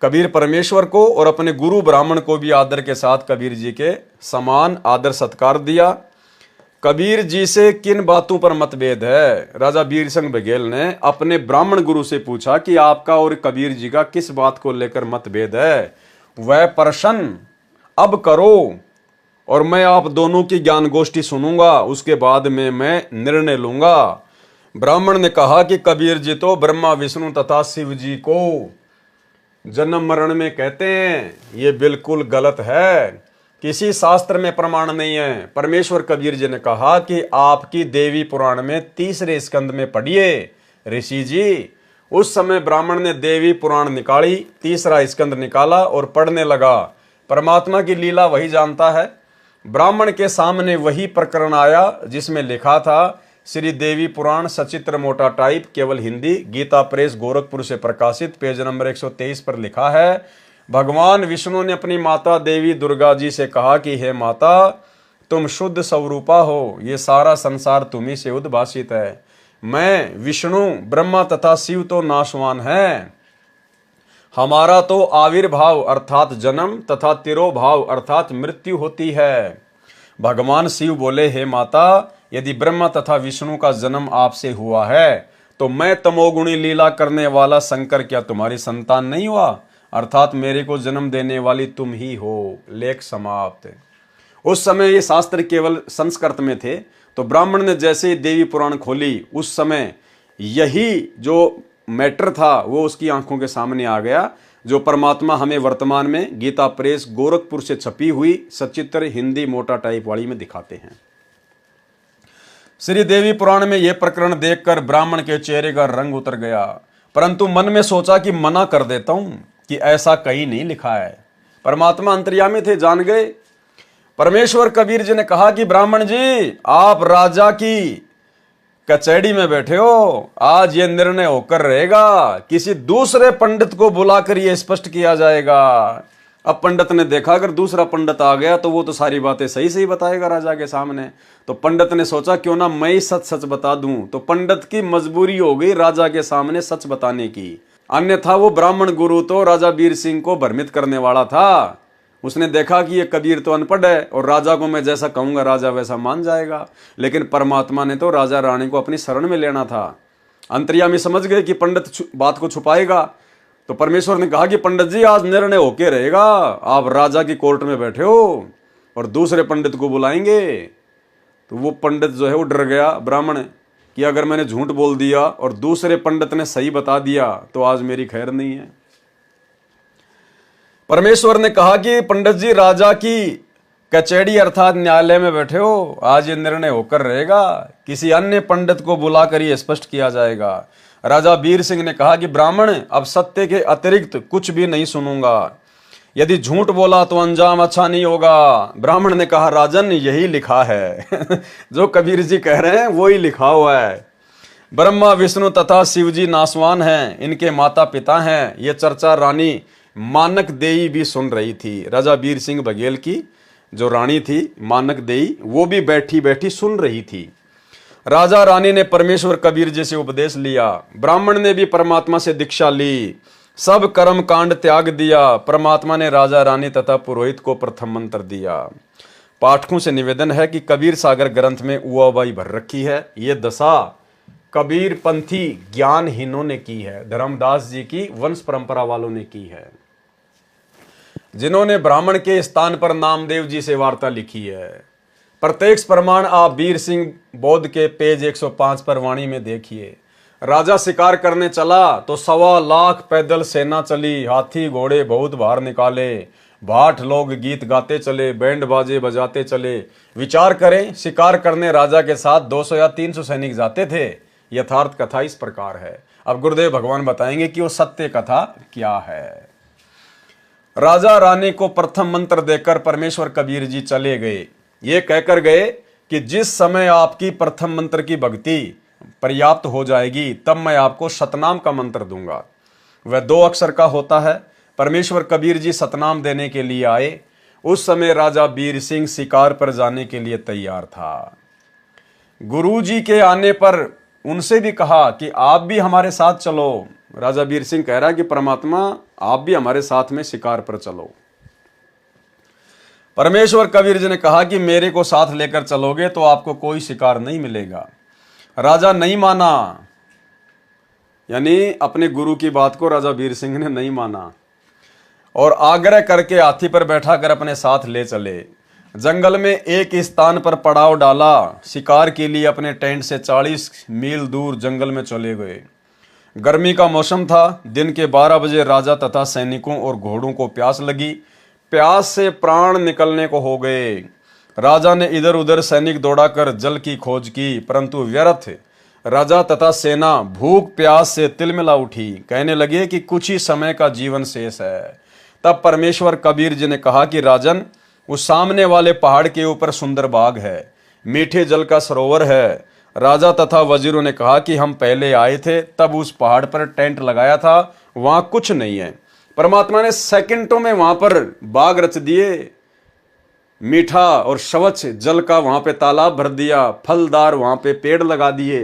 कबीर परमेश्वर को और अपने गुरु ब्राह्मण को भी आदर के साथ कबीर जी के समान आदर सत्कार दिया। कबीर जी से किन बातों पर मतभेद है? राजा वीर सिंह बघेल ने अपने ब्राह्मण गुरु से पूछा कि आपका और कबीर जी का किस बात को लेकर मतभेद है? वह प्रश्न अब करो और मैं आप दोनों की ज्ञान गोष्ठी सुनूंगा, उसके बाद में मैं निर्णय लूंगा। ब्राह्मण ने कहा कि कबीर जी तो ब्रह्मा विष्णु तथा शिव जी को जन्म मरण में कहते हैं, ये बिल्कुल गलत है, किसी शास्त्र में प्रमाण नहीं है। परमेश्वर कबीर जी ने कहा कि आपकी देवी पुराण में 3रे स्कंद में पढ़िए ऋषि जी। उस समय ब्राह्मण ने देवी पुराण निकाली, 3रा स्कंद निकाला और पढ़ने लगा। परमात्मा की लीला वही जानता है। ब्राह्मण के सामने वही प्रकरण आया जिसमें लिखा था श्री देवी पुराण सचित्र मोटा टाइप, केवल हिंदी, गीता प्रेस गोरखपुर से प्रकाशित, पेज नंबर 123 पर लिखा है, भगवान विष्णु ने अपनी माता देवी दुर्गा जी से कहा कि हे माता, तुम शुद्ध स्वरूपा हो, ये सारा संसार तुम्ही से उद्भासित है। मैं विष्णु ब्रह्मा तथा शिव तो नाशवान हैं, हमारा तो आविर्भाव अर्थात जन्म तथा तिरोभाव अर्थात मृत्यु होती है। भगवान शिव बोले, हे माता, यदि ब्रह्मा तथा विष्णु का जन्म आपसे हुआ है तो मैं तमोगुणी लीला करने वाला शंकर क्या तुम्हारी संतान नहीं हुआ? अर्थात मेरे को जन्म देने वाली तुम ही हो। लेख समाप्त। उस समय ये शास्त्र केवल संस्कृत में थे, तो ब्राह्मण ने जैसे ही देवी पुराण खोली, उस समय यही जो मैटर था वो उसकी आंखों के सामने आ गया, जो परमात्मा हमें वर्तमान में गीता प्रेस गोरखपुर से छपी हुई सचित्र हिंदी मोटा टाइप वाली में दिखाते हैं। श्री देवी पुराण में यह प्रकरण देखकर ब्राह्मण के चेहरे का रंग उतर गया, परंतु मन में सोचा कि मना कर देता हूं कि ऐसा कहीं नहीं लिखा है। परमात्मा अंतर्यामी थे, जान गए। परमेश्वर कबीर जी ने कहा कि ब्राह्मण जी, आप राजा की कचहरी में बैठे हो, आज ये निर्णय होकर रहेगा, किसी दूसरे पंडित को बुलाकर यह स्पष्ट किया जाएगा। अब पंडित ने देखा अगर दूसरा पंडित आ गया तो वो तो सारी बातें सही सही बताएगा राजा के सामने। तो पंडित ने सोचा क्यों ना मैं ही सच सच बता दूं। तो पंडित की मजबूरी हो गई राजा के सामने सच बताने की, अन्यथा वो ब्राह्मण गुरु तो राजा वीर सिंह को भ्रमित करने वाला था। उसने देखा कि ये कबीर तो अनपढ़ है और राजा को मैं जैसा कहूंगा राजा वैसा मान जाएगा, लेकिन परमात्मा ने तो राजा रानी को अपनी शरण में लेना था। अंतर्यामी समझ गए कि पंडित बात को छुपाएगा, तो परमेश्वर ने कहा कि पंडित जी, आज निर्णय होके रहेगा, आप राजा की कोर्ट में बैठे हो और दूसरे पंडित को बुलाएंगे। तो वो पंडित जो है वो डर गया ब्राह्मण कि अगर मैंने झूठ बोल दिया और दूसरे पंडित ने सही बता दिया तो आज मेरी खैर नहीं है। परमेश्वर ने कहा कि पंडित जी, राजा की कचहरी अर्थात न्यायालय में बैठे हो, आज ये निर्णय होकर रहेगा, किसी अन्य पंडित को बुलाकर ये स्पष्ट किया जाएगा। राजा वीर सिंह ने कहा कि ब्राह्मण, अब सत्य के अतिरिक्त कुछ भी नहीं सुनूंगा, यदि झूठ बोला तो अंजाम अच्छा नहीं होगा। ब्राह्मण ने कहा, राजन, यही लिखा है जो कबीर जी कह रहे हैं वो ही लिखा हुआ है। ब्रह्मा विष्णु तथा शिव जी नासवान हैं, इनके माता पिता हैं। ये चर्चा रानी मानक देई भी सुन रही थी। राजा वीर सिंह बघेल की जो रानी थी मानक देई, वो भी बैठी बैठी सुन रही थी। राजा रानी ने परमेश्वर कबीर जी से उपदेश लिया, ब्राह्मण ने भी परमात्मा से दीक्षा ली, सब कर्म कांड त्याग दिया। परमात्मा ने राजा रानी तथा पुरोहित को प्रथम मंत्र दिया। पाठकों से निवेदन है कि कबीर सागर ग्रंथ में उआबाई भर रखी है। ये दशा कबीर पंथी ज्ञानहीनों ने की है, धर्मदास जी की वंश परंपरा वालों ने की है, जिन्होंने ब्राह्मण के स्थान पर नामदेव जी से वार्ता लिखी है। प्रत्यक्ष प्रमाण आप वीर सिंह बौद्ध के पेज 105 पर वाणी में देखिए। राजा शिकार करने चला तो 1.25 लाख पैदल सेना चली, हाथी घोड़े बहुत बाहर निकाले, भाट लोग गीत गाते चले, बैंड बाजे बजाते चले। विचार करें, शिकार करने राजा के साथ 200 या 300 सैनिक जाते थे। यथार्थ कथा इस प्रकार है। अब गुरुदेव भगवान बताएंगे कि वो सत्य कथा क्या है। राजा रानी को प्रथम मंत्र देकर परमेश्वर कबीर जी चले गए। ये कहकर गए कि जिस समय आपकी प्रथम मंत्र की भक्ति पर्याप्त हो जाएगी तब मैं आपको सतनाम का मंत्र दूंगा। वह 2 अक्षर का होता है। परमेश्वर कबीर जी सतनाम देने के लिए आए। उस समय राजा वीर सिंह शिकार पर जाने के लिए तैयार था। गुरु जी के आने पर उनसे भी कहा कि आप भी हमारे साथ चलो। राजा वीर सिंह कह रहा है कि परमात्मा आप भी हमारे साथ में शिकार पर चलो। परमेश्वर कबीर जी ने कहा कि मेरे को साथ लेकर चलोगे तो आपको कोई शिकार नहीं मिलेगा। राजा नहीं माना, यानी अपने गुरु की बात को राजा वीर सिंह ने नहीं माना और आग्रह करके हाथी पर बैठाकर अपने साथ ले चले। जंगल में एक स्थान पर पड़ाव डाला। शिकार के लिए अपने टेंट से 40 मील दूर जंगल में चले गए। गर्मी का मौसम था। दिन के 12 बजे राजा तथा सैनिकों और घोड़ों को प्यास लगी। प्यास से प्राण निकलने को हो गए। राजा ने इधर उधर सैनिक दौड़ाकर जल की खोज की, परंतु व्यर्थ। राजा तथा सेना भूख प्यास से तिलमिला उठी। कहने लगे कि कुछ ही समय का जीवन शेष है। तब परमेश्वर कबीर जी ने कहा कि राजन, उस सामने वाले पहाड़ के ऊपर सुंदर बाग है, मीठे जल का सरोवर है। राजा तथा वजीरों ने कहा कि हम पहले आए थे तब उस पहाड़ पर टेंट लगाया था, वहां कुछ नहीं है। परमात्मा ने सेकंडों में वहां पर बाग रच दिए, मीठा और स्वच्छ जल का वहां पे तालाब भर दिया, फलदार वहां पे पेड़ लगा दिए।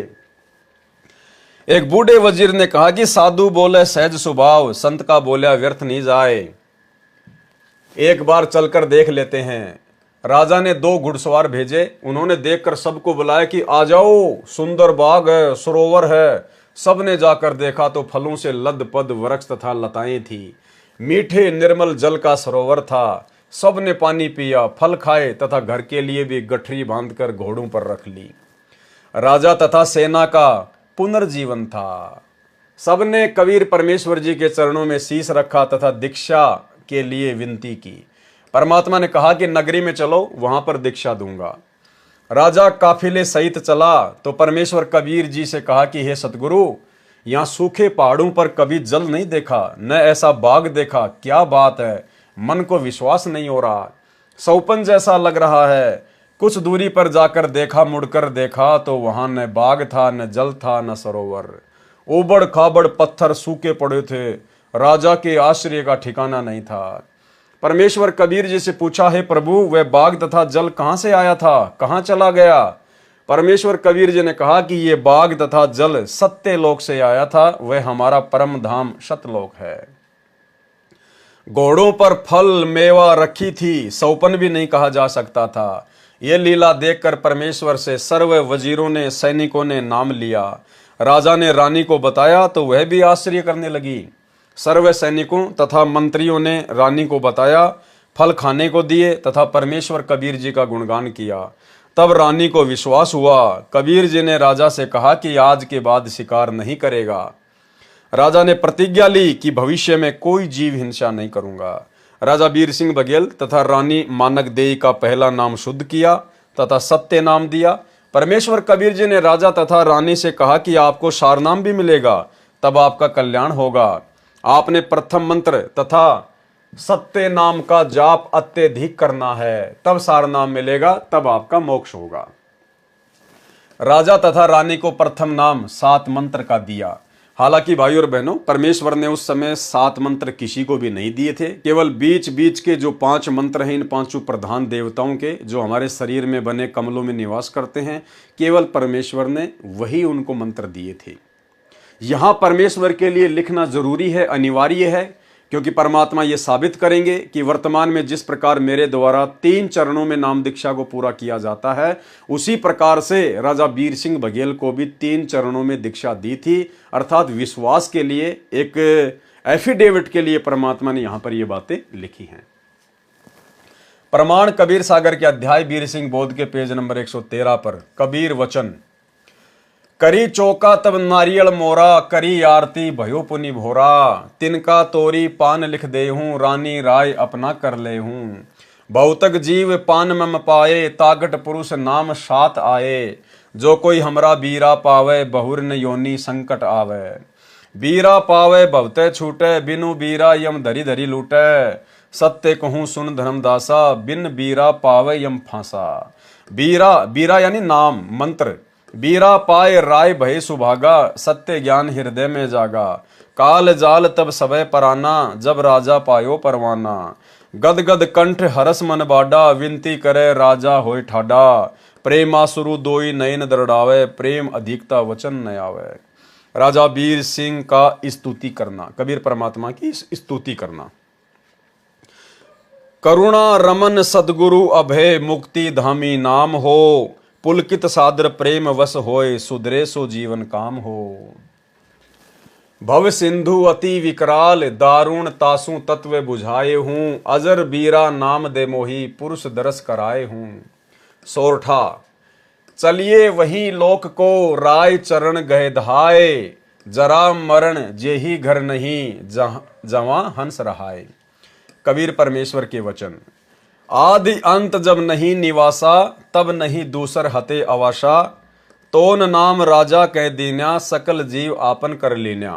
एक बूढ़े वजीर ने कहा कि साधु बोले सहज स्वभाव, संत का बोला व्यर्थ नहीं जाए, एक बार चलकर देख लेते हैं। राजा ने 2 घुड़सवार भेजे। उन्होंने देखकर सबको बुलाया कि आ जाओ, सुंदर बाग है, सरोवर है। सबने जाकर देखा तो फलों से लदपद वृक्ष तथा लताएं थी। मीठे निर्मल जल का सरोवर था। सबने पानी पिया, फल खाए तथा घर के लिए भी गठरी बांधकर घोड़ों पर रख ली। राजा तथा सेना का पुनर्जीवन था। सबने कबीर परमेश्वर जी के चरणों में शीश रखा तथा दीक्षा के लिए विनती की। परमात्मा ने कहा कि नगरी में चलो, वहां पर दीक्षा दूंगा। राजा काफिले सहित चला तो परमेश्वर कबीर जी से कहा कि हे सतगुरु, यहाँ सूखे पहाड़ों पर कभी जल नहीं देखा, न ऐसा बाग देखा। क्या बात है, मन को विश्वास नहीं हो रहा। सौपन जैसा लग रहा है। कुछ दूरी पर जाकर देखा, मुड़कर देखा तो वहां न बाग था, न जल था, न सरोवर। उबड़ खाबड़ पत्थर सूखे पड़े थे। राजा के आश्रय का ठिकाना नहीं था। परमेश्वर कबीर जी से पूछा, हे प्रभु, वह बाग तथा जल कहां से आया था, कहां चला गया? परमेश्वर कबीर जी ने कहा कि ये बाग तथा जल सत्य लोक से आया था, वह हमारा परम धाम सतलोक है। घोड़ों पर फल मेवा रखी थी, सौपन भी नहीं कहा जा सकता था। ये लीला देखकर परमेश्वर से सर्व वजीरों ने, सैनिकों ने नाम लिया। राजा ने रानी को बताया तो वह भी आश्चर्य करने लगी। सर्व सैनिकों तथा मंत्रियों ने रानी को बताया, फल खाने को दिए तथा परमेश्वर कबीर जी का गुणगान किया। तब रानी को विश्वास हुआ। कबीर जी ने राजा से कहा कि आज के बाद शिकार नहीं करेगा। राजा ने प्रतिज्ञा ली कि भविष्य में कोई जीव हिंसा नहीं करूंगा। राजा वीर सिंह बघेल तथा रानी मानक देई का पहला नाम शुद्ध किया तथा सत्य नाम दिया। परमेश्वर कबीर जी ने राजा तथा रानी से कहा कि आपको सारनाम भी मिलेगा, तब आपका कल्याण होगा। आपने प्रथम मंत्र तथा सत्य नाम का जाप अत्यधिक करना है, तब सारनाम मिलेगा, तब आपका मोक्ष होगा। राजा तथा रानी को प्रथम नाम 7 मंत्र का दिया। हालांकि भाई और बहनों, परमेश्वर ने उस समय 7 मंत्र किसी को भी नहीं दिए थे। केवल बीच बीच के जो 5 मंत्र हैं, इन 5 प्रधान देवताओं के, जो हमारे शरीर में बने कमलों में निवास करते हैं, केवल परमेश्वर ने वही उनको मंत्र दिए थे। यहां परमेश्वर के लिए लिखना जरूरी है, अनिवार्य है क्योंकि परमात्मा ये साबित करेंगे कि वर्तमान में जिस प्रकार मेरे द्वारा 3 चरणों में नाम दीक्षा को पूरा किया जाता है, उसी प्रकार से राजा बीर सिंह बघेल को भी 3 चरणों में दीक्षा दी थी। अर्थात विश्वास के लिए, एक एफिडेविट के लिए परमात्मा ने यहां पर ये बातें लिखी हैं। प्रमाण कबीर सागर के अध्याय बीर सिंह बोध के पेज नंबर 113 पर कबीर वचन, करी चौका तब नारियल मोरा, करी आरती भयो पुनि भोरा, तिनका तोरी पान लिख दे हूं, रानी राय अपना कर ले हूं। बहुतक जीव पान मम पाए, तागट पुरुष नाम सात आए, जो कोई हमरा बीरा पावे, बहुर न योनि संकट आवे। बीरा पावे भवते छूटे, बिनु बीरा यम धरी धरी लूटे, सत्य कहूं सुन धर्मदासा, बिन बीरा पावे यम फांसा। बीरा, बीरा यानी नाम, मंत्र। बीरा पाए राय भय सुभागा, सत्य ज्ञान हृदय में जागा। काल जाल तब सबे पराना, जब राजा पायो परवाना। गद गद कंठ हरस मन बाडा, विनती करे राजा होय ठाडा। प्रेमासुरु दोई नयन दरड़ावे, प्रेम अधिकता वचन न आवे। राजा बीर सिंह का स्तुति करना, कबीर परमात्मा की स्तुति करना। करुणा रमन सदगुरु अभय, मुक्ति धामी नाम हो। पुलकित सादर प्रेम वश होए, सुधरे सो जीवन काम हो। भव सिंधु अति विकराल, दारुण तासु तत्व बुझाए हूं। अजर बीरा नाम दे मोही, पुरुष दरस कराए हूं। सोरठा, चलिए वही लोक को, राय चरण गए धाए। जरा मरण जेही घर नहीं, जवां हंस रहाए। कबीर परमेश्वर के वचन, आदि अंत जब नहीं निवासा, तब नहीं दूसर हते अवासा। तोन नाम राजा कह दीन्या, सकल जीव आपन कर लीन्या।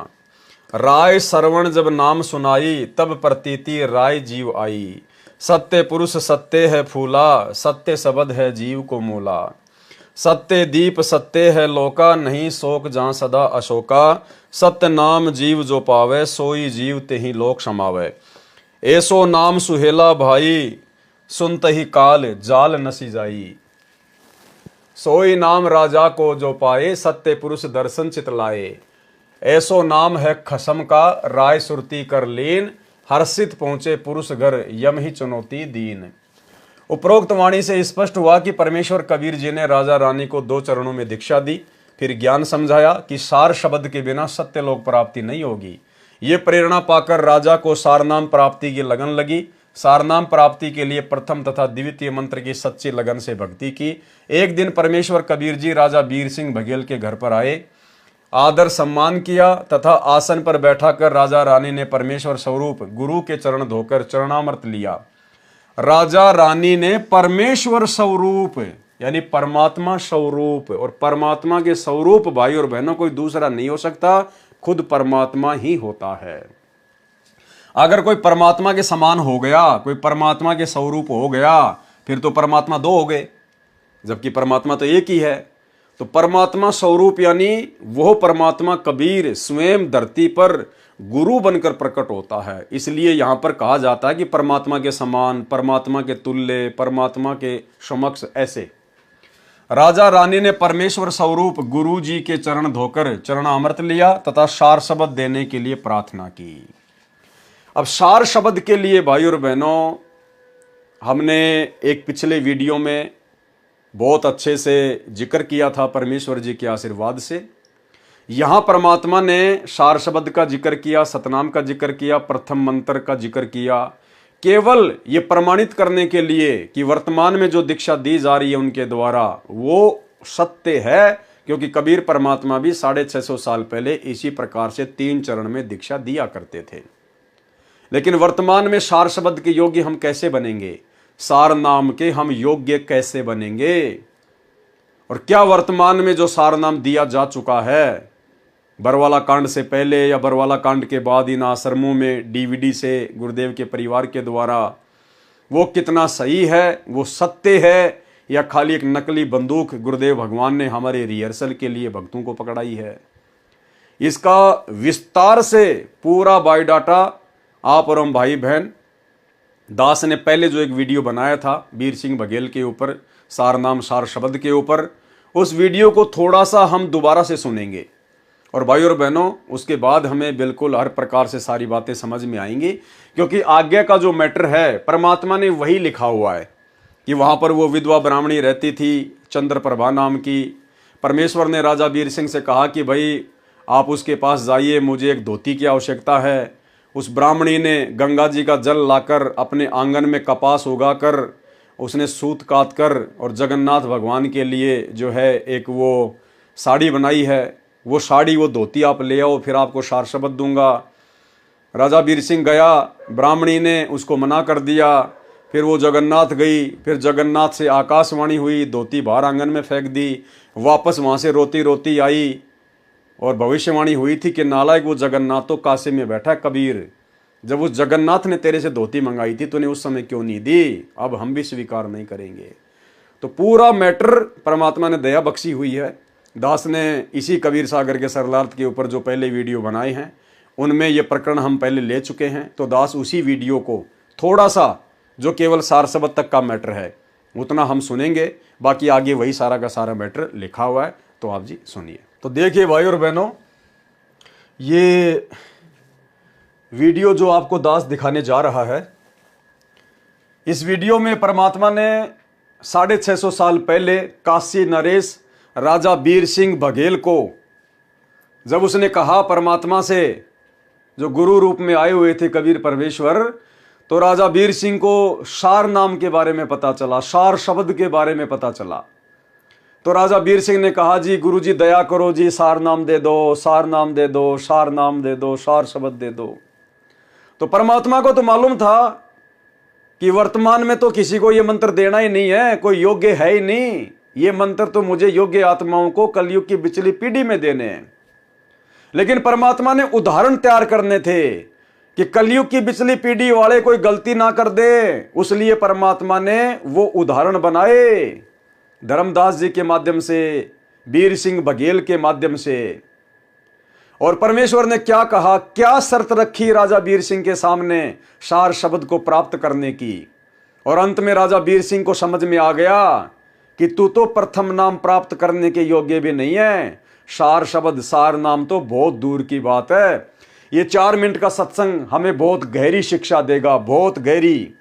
राय श्रवण जब नाम सुनाई, तब प्रतीति राय जीव आई। सत्य पुरुष सत्य है फूला, सत्य शब्द है जीव को मूला। सत्य दीप सत्य है लोका, नहीं शोक जहाँ सदा अशोका। सत्य नाम जीव जो पावे, सोई जीव तेहि लोक समावे। ऐसो नाम सुहेला भाई, सुनत ही काल जाल नसी जाई। सोई नाम राजा को जो पाए, सत्य पुरुष दर्शन चित लाए। ऐसो नाम है खसम का, राय सुरती कर लीन। हर्षित पहुंचे पुरुष घर, यम ही चुनौती दीन। उपरोक्त वाणी से स्पष्ट हुआ कि परमेश्वर कबीर जी ने राजा रानी को 2 चरणों में दीक्षा दी, फिर ज्ञान समझाया कि सार शब्द के बिना सत्य लोक प्राप्ति नहीं होगी। ये प्रेरणा पाकर राजा को सारनाम प्राप्ति की लगन लगी। सारनाम प्राप्ति के लिए प्रथम तथा द्वितीय मंत्र की सच्ची लगन से भक्ति की। एक दिन परमेश्वर कबीर जी राजा बीर सिंह बघेल के घर पर आए, आदर सम्मान किया तथा आसन पर बैठाकर राजा रानी ने परमेश्वर स्वरूप गुरु के चरण धोकर चरणामृत लिया। राजा रानी ने परमेश्वर स्वरूप यानी परमात्मा स्वरूप, और परमात्मा के स्वरूप भाई और बहनों कोई दूसरा नहीं हो सकता, खुद परमात्मा ही होता है। अगर कोई परमात्मा के समान हो गया, कोई परमात्मा के स्वरूप हो गया, फिर तो परमात्मा 2 हो गए, जबकि परमात्मा तो एक ही है। तो परमात्मा स्वरूप यानी वो परमात्मा कबीर स्वयं धरती पर गुरु बनकर प्रकट होता है। इसलिए यहां पर कहा जाता है कि परमात्मा के समान, परमात्मा के तुल्य, परमात्मा के समक्ष। ऐसे राजा रानी ने परमेश्वर स्वरूप गुरु जी के चरण धोकर चरणामृत लिया तथा सार शब्द देने के लिए प्रार्थना की। अब सार शब्द के लिए भाई और बहनों, हमने एक पिछले वीडियो में बहुत अच्छे से जिक्र किया था परमेश्वर जी के आशीर्वाद से। यहां परमात्मा ने सार शब्द का जिक्र किया, सतनाम का जिक्र किया, प्रथम मंत्र का जिक्र किया, केवल ये प्रमाणित करने के लिए कि वर्तमान में जो दीक्षा दी जा रही है उनके द्वारा वो सत्य है, क्योंकि कबीर परमात्मा भी 650 साल पहले इसी प्रकार से 3 चरण में दीक्षा दिया करते थे। लेकिन वर्तमान में सार शब्द के योग्य हम कैसे बनेंगे, सार नाम के हम योग्य कैसे बनेंगे, और क्या वर्तमान में जो सार नाम दिया जा चुका है बरवाला कांड से पहले या बरवाला कांड के बाद इन आश्रमों में डीवीडी से गुरुदेव के परिवार के द्वारा, वो कितना सही है, वो सत्य है, या खाली एक नकली बंदूक गुरुदेव भगवान ने हमारे रिहर्सल के लिए भक्तों को पकड़ाई है। इसका विस्तार से पूरा बायोडाटा आप और हम भाई बहन दास ने पहले जो एक वीडियो बनाया था बीर सिंह बघेल के ऊपर, सार नाम सार शब्द के ऊपर, उस वीडियो को थोड़ा सा हम दोबारा से सुनेंगे और भाई और बहनों, उसके बाद हमें बिल्कुल हर प्रकार से सारी बातें समझ में आएंगी, क्योंकि आज्ञा का जो मैटर है परमात्मा ने वही लिखा हुआ है कि वहाँ पर वो विधवा ब्राह्मणी रहती थी चंद्रप्रभा नाम की। परमेश्वर ने राजा वीर सिंह से कहा कि भाई आप उसके पास जाइए, मुझे एक धोती की आवश्यकता है। उस ब्राह्मणी ने गंगा जी का जल लाकर अपने आंगन में कपास उगाकर उसने सूत काट कर और जगन्नाथ भगवान के लिए जो है एक वो साड़ी बनाई है। वो साड़ी, वो धोती आप ले आओ, फिर आपको सार शब्द दूंगा। राजा वीर सिंह गया, ब्राह्मणी ने उसको मना कर दिया। फिर वो जगन्नाथ गई, फिर जगन्नाथ से आकाशवाणी हुई, धोती बाहर आंगन में फेंक दी। वापस वहाँ से रोती रोती आई और भविष्यवाणी हुई थी कि नालायक वो जगन्नाथ तो काशी में बैठा कबीर, जब उस जगन्नाथ ने तेरे से धोती मंगाई थी तूने उस समय क्यों नहीं दी, अब हम भी स्वीकार नहीं करेंगे। तो पूरा मैटर परमात्मा ने दया बख्शी हुई है। दास ने इसी कबीर सागर के सरलार्थ के ऊपर जो पहले वीडियो बनाए हैं उनमें ये प्रकरण हम पहले ले चुके हैं। तो दास उसी वीडियो को थोड़ा सा, जो केवल सार शब्द तक का मैटर है, उतना हम सुनेंगे, बाकी आगे वही सारा का सारा मैटर लिखा हुआ है। तो आप जी सुनिए। तो देखिए भाई और बहनों, ये वीडियो जो आपको दास दिखाने जा रहा है, इस वीडियो में परमात्मा ने 650 साल पहले काशी नरेश राजा वीर सिंह बघेल को जब उसने कहा परमात्मा से, जो गुरु रूप में आए हुए थे कबीर परमेश्वर, तो राजा वीर सिंह को सार नाम के बारे में पता चला, सार शब्द के बारे में पता चला। तो राजा वीर सिंह ने कहा जी गुरु जी दया करो जी, सार नाम दे दो, सार नाम दे दो, सार नाम दे दो, सार शब्द दे दो। तो परमात्मा को तो मालूम था कि वर्तमान में तो किसी को ये मंत्र देना ही नहीं है, कोई योग्य है ही नहीं। ये मंत्र तो मुझे योग्य आत्माओं को कलयुग की पिछली पीढ़ी में देने हैं। लेकिन परमात्मा ने उदाहरण तैयार करने थे कि कलयुग की पिछली पीढ़ी वाले कोई गलती ना कर दे, उसलिए परमात्मा ने वो उदाहरण बनाए धर्मदास जी के माध्यम से, वीर सिंह बघेल के माध्यम से। और परमेश्वर ने क्या कहा, क्या शर्त रखी राजा वीर सिंह के सामने सार शब्द को प्राप्त करने की। और अंत में राजा वीर सिंह को समझ में आ गया कि तू तो प्रथम नाम प्राप्त करने के योग्य भी नहीं है, सार शब्द सार नाम तो बहुत दूर की बात है। ये 4 मिनट का सत्संग हमें बहुत गहरी शिक्षा देगा, बहुत गहरी।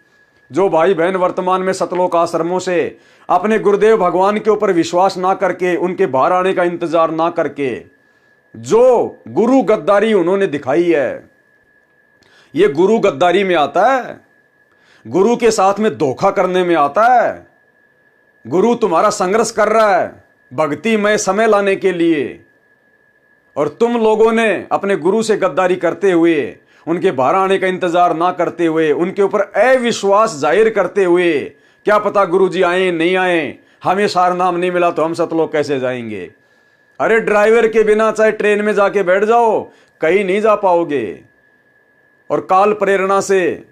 जो भाई बहन वर्तमान में सतलोक आश्रमों से अपने गुरुदेव भगवान के ऊपर विश्वास ना करके, उनके बाहर आने का इंतजार ना करके जो गुरु गद्दारी उन्होंने दिखाई है, ये गुरु गद्दारी में आता है, गुरु के साथ में धोखा करने में आता है। गुरु तुम्हारा संघर्ष कर रहा है भक्ति में समय लाने के लिए, और तुम लोगों ने अपने गुरु से गद्दारी करते हुए, उनके बाहर आने का इंतजार ना करते हुए, उनके ऊपर अविश्वास जाहिर करते हुए, क्या पता गुरु जी आए नहीं आए, हमें सार नाम नहीं मिला तो हम सतलोक कैसे जाएंगे। अरे ड्राइवर के बिना चाहे ट्रेन में जाके बैठ जाओ, कहीं नहीं जा पाओगे। और काल प्रेरणा से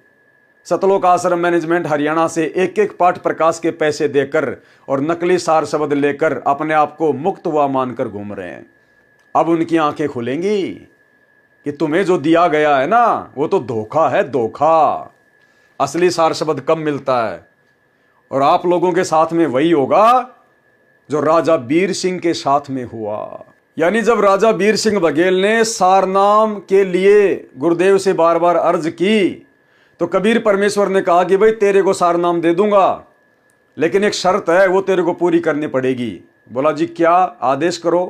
सतलोक आश्रम मैनेजमेंट हरियाणा से एक एक पाठ प्रकाश के पैसे देकर और नकली सार शब्द लेकर अपने आप को मुक्त हुआ मानकर घूम रहे हैं। अब उनकी आंखें खुलेंगी कि तुम्हें जो दिया गया है ना वो तो धोखा है, धोखा। असली सार शब्द कब मिलता है, और आप लोगों के साथ में वही होगा जो राजा वीर सिंह के साथ में हुआ। यानी जब राजा वीर सिंह बघेल ने सार नाम के लिए गुरुदेव से बार बार अर्ज की, तो कबीर परमेश्वर ने कहा कि भाई तेरे को सार नाम दे दूंगा, लेकिन एक शर्त है, वो तेरे को पूरी करनी पड़ेगी। बोला जी क्या, आदेश करो।